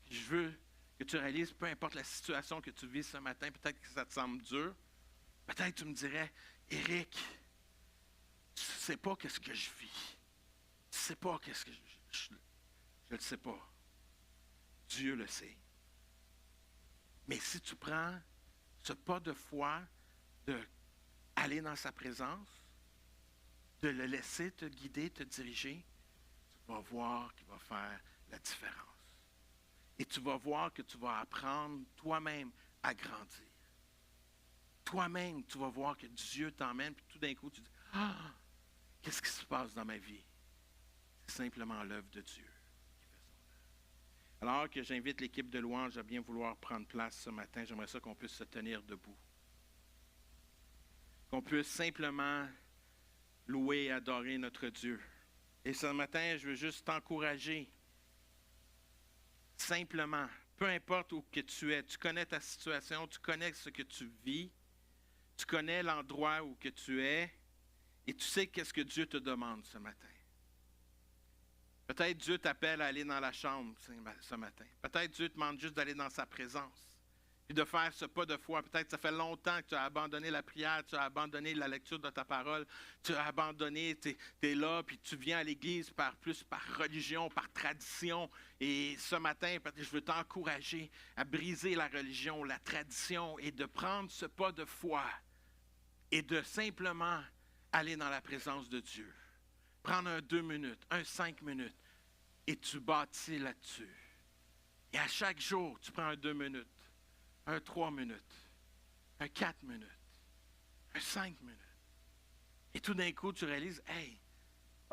Puis je veux que tu réalises, peu importe la situation que tu vis ce matin, peut-être que ça te semble dur, peut-être que tu me dirais, Éric, tu ne sais pas qu'est-ce que je vis. Tu ne sais pas qu'est-ce que je ne le sais pas. Dieu le sait. Mais si tu prends ce pas de foi d'aller dans sa présence, de le laisser te guider, te diriger, tu vas voir qu'il va faire la différence. Et tu vas voir que tu vas apprendre toi-même à grandir. Toi-même, tu vas voir que Dieu t'emmène, puis tout d'un coup, tu dis, qu'est-ce qui se passe dans ma vie? C'est simplement l'œuvre de Dieu. Alors que j'invite l'équipe de louange à bien vouloir prendre place ce matin, j'aimerais ça qu'on puisse se tenir debout. Qu'on puisse simplement louer et adorer notre Dieu. Et ce matin, je veux juste t'encourager. Simplement, peu importe où que tu es, tu connais ta situation, tu connais ce que tu vis, tu connais l'endroit où que tu es, et tu sais qu'est-ce que Dieu te demande ce matin. Peut-être Dieu t'appelle à aller dans la chambre ce matin. Peut-être Dieu te demande juste d'aller dans sa présence. Puis de faire ce pas de foi. Peut-être que ça fait longtemps que tu as abandonné la prière, tu as abandonné la lecture de ta parole, tu as abandonné, tu es là, puis tu viens à l'église plus par religion, par tradition. Et ce matin, je veux t'encourager à briser la religion, la tradition, et de prendre ce pas de foi et de simplement aller dans la présence de Dieu. Prendre un 2 minutes, un 5 minutes, et tu bâtis là-dessus. Et à chaque jour, tu prends un 2 minutes, un 3 minutes, un 4 minutes, un 5 minutes. Et tout d'un coup, tu réalises, hey,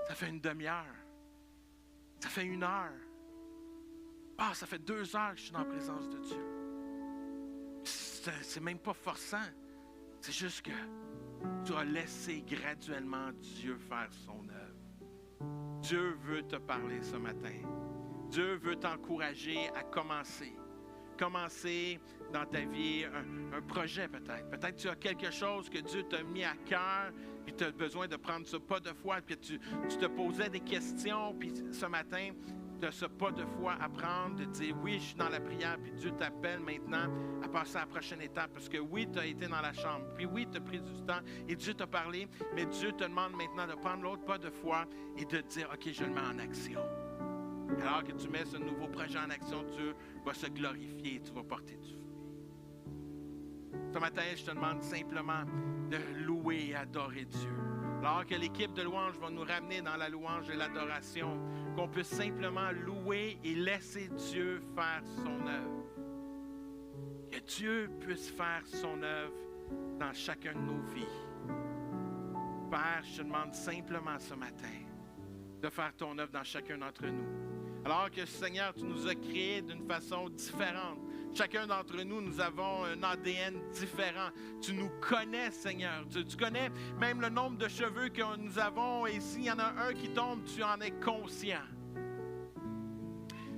ça fait une demi-heure, ça fait 1 heure, ça fait 2 heures que je suis dans la présence de Dieu. C'est même pas forçant, c'est juste que tu as laissé graduellement Dieu faire son œuvre. Dieu veut te parler ce matin. Dieu veut t'encourager à commencer. Commencer dans ta vie un projet peut-être. Peut-être que tu as quelque chose que Dieu t'a mis à cœur, puis tu as besoin de prendre ce pas de foi, puis tu te posais des questions, puis ce matin, tu as ce pas de foi à prendre, de dire oui, je suis dans la prière, puis Dieu t'appelle maintenant à passer à la prochaine étape, parce que oui, tu as été dans la chambre, puis oui, tu as pris du temps, et Dieu t'a parlé, mais Dieu te demande maintenant de prendre l'autre pas de foi et de dire, OK, je le mets en action. Alors que tu mets ce nouveau projet en action, Dieu va se glorifier et tu vas porter du fruit. Ce matin, je te demande simplement de louer et adorer Dieu. Alors que l'équipe de louange va nous ramener dans la louange et l'adoration, qu'on puisse simplement louer et laisser Dieu faire son œuvre. Que Dieu puisse faire son œuvre dans chacun de nos vies. Père, je te demande simplement ce matin de faire ton œuvre dans chacun d'entre nous. Alors que, Seigneur, tu nous as créés d'une façon différente. Chacun d'entre nous, nous avons un ADN différent. Tu nous connais, Seigneur. Tu connais même le nombre de cheveux que nous avons. Et s'il y en a un qui tombe, tu en es conscient.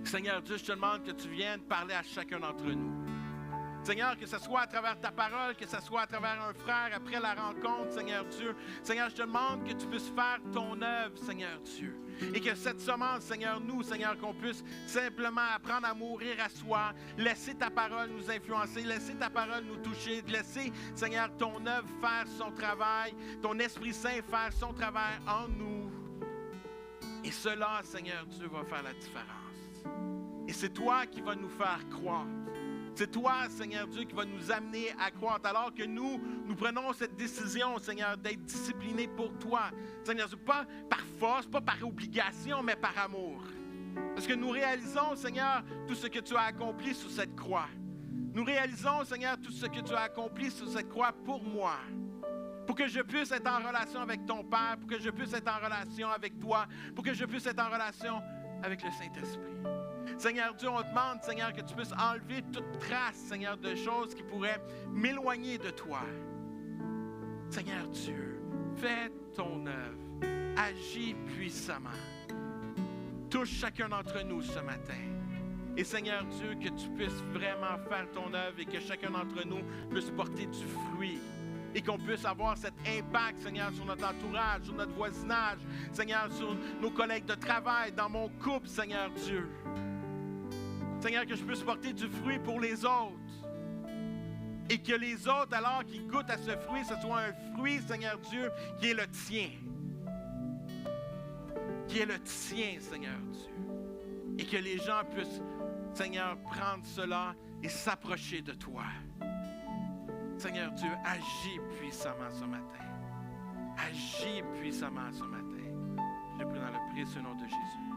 Seigneur Dieu, je te demande que tu viennes parler à chacun d'entre nous. Seigneur, que ce soit à travers ta parole, que ce soit à travers un frère après la rencontre, Seigneur Dieu. Seigneur, je te demande que tu puisses faire ton œuvre, Seigneur Dieu. Et que cette semence, Seigneur, nous, Seigneur, qu'on puisse simplement apprendre à mourir à soi, laisser ta parole nous influencer, laisser ta parole nous toucher, laisser, Seigneur, ton œuvre faire son travail, ton Esprit Saint faire son travail en nous. Et cela, Seigneur Dieu, va faire la différence. Et c'est toi qui vas nous faire croire. C'est toi, Seigneur Dieu, qui va nous amener à croître. Alors que nous prenons cette décision, Seigneur, d'être disciplinés pour toi. Seigneur Dieu, pas par force, pas par obligation, mais par amour. Parce que nous réalisons, Seigneur, tout ce que tu as accompli sur cette croix. Nous réalisons, Seigneur, tout ce que tu as accompli sur cette croix pour moi. Pour que je puisse être en relation avec ton Père, pour que je puisse être en relation avec toi, pour que je puisse être en relation avec le Saint-Esprit. Seigneur Dieu, on te demande, Seigneur, que tu puisses enlever toute trace, Seigneur, de choses qui pourraient m'éloigner de toi. Seigneur Dieu, fais ton œuvre, agis puissamment. Touche chacun d'entre nous ce matin. Et Seigneur Dieu, que tu puisses vraiment faire ton œuvre et que chacun d'entre nous puisse porter du fruit. Et qu'on puisse avoir cet impact, Seigneur, sur notre entourage, sur notre voisinage, Seigneur, sur nos collègues de travail, dans mon couple, Seigneur Dieu. Seigneur, que je puisse porter du fruit pour les autres. Et que les autres, alors qu'ils goûtent à ce fruit, ce soit un fruit, Seigneur Dieu, qui est le tien. Qui est le tien, Seigneur Dieu. Et que les gens puissent, Seigneur, prendre cela et s'approcher de toi. Seigneur Dieu, agis puissamment ce matin. Agis puissamment ce matin. Je le prie dans le précieux nom de Jésus.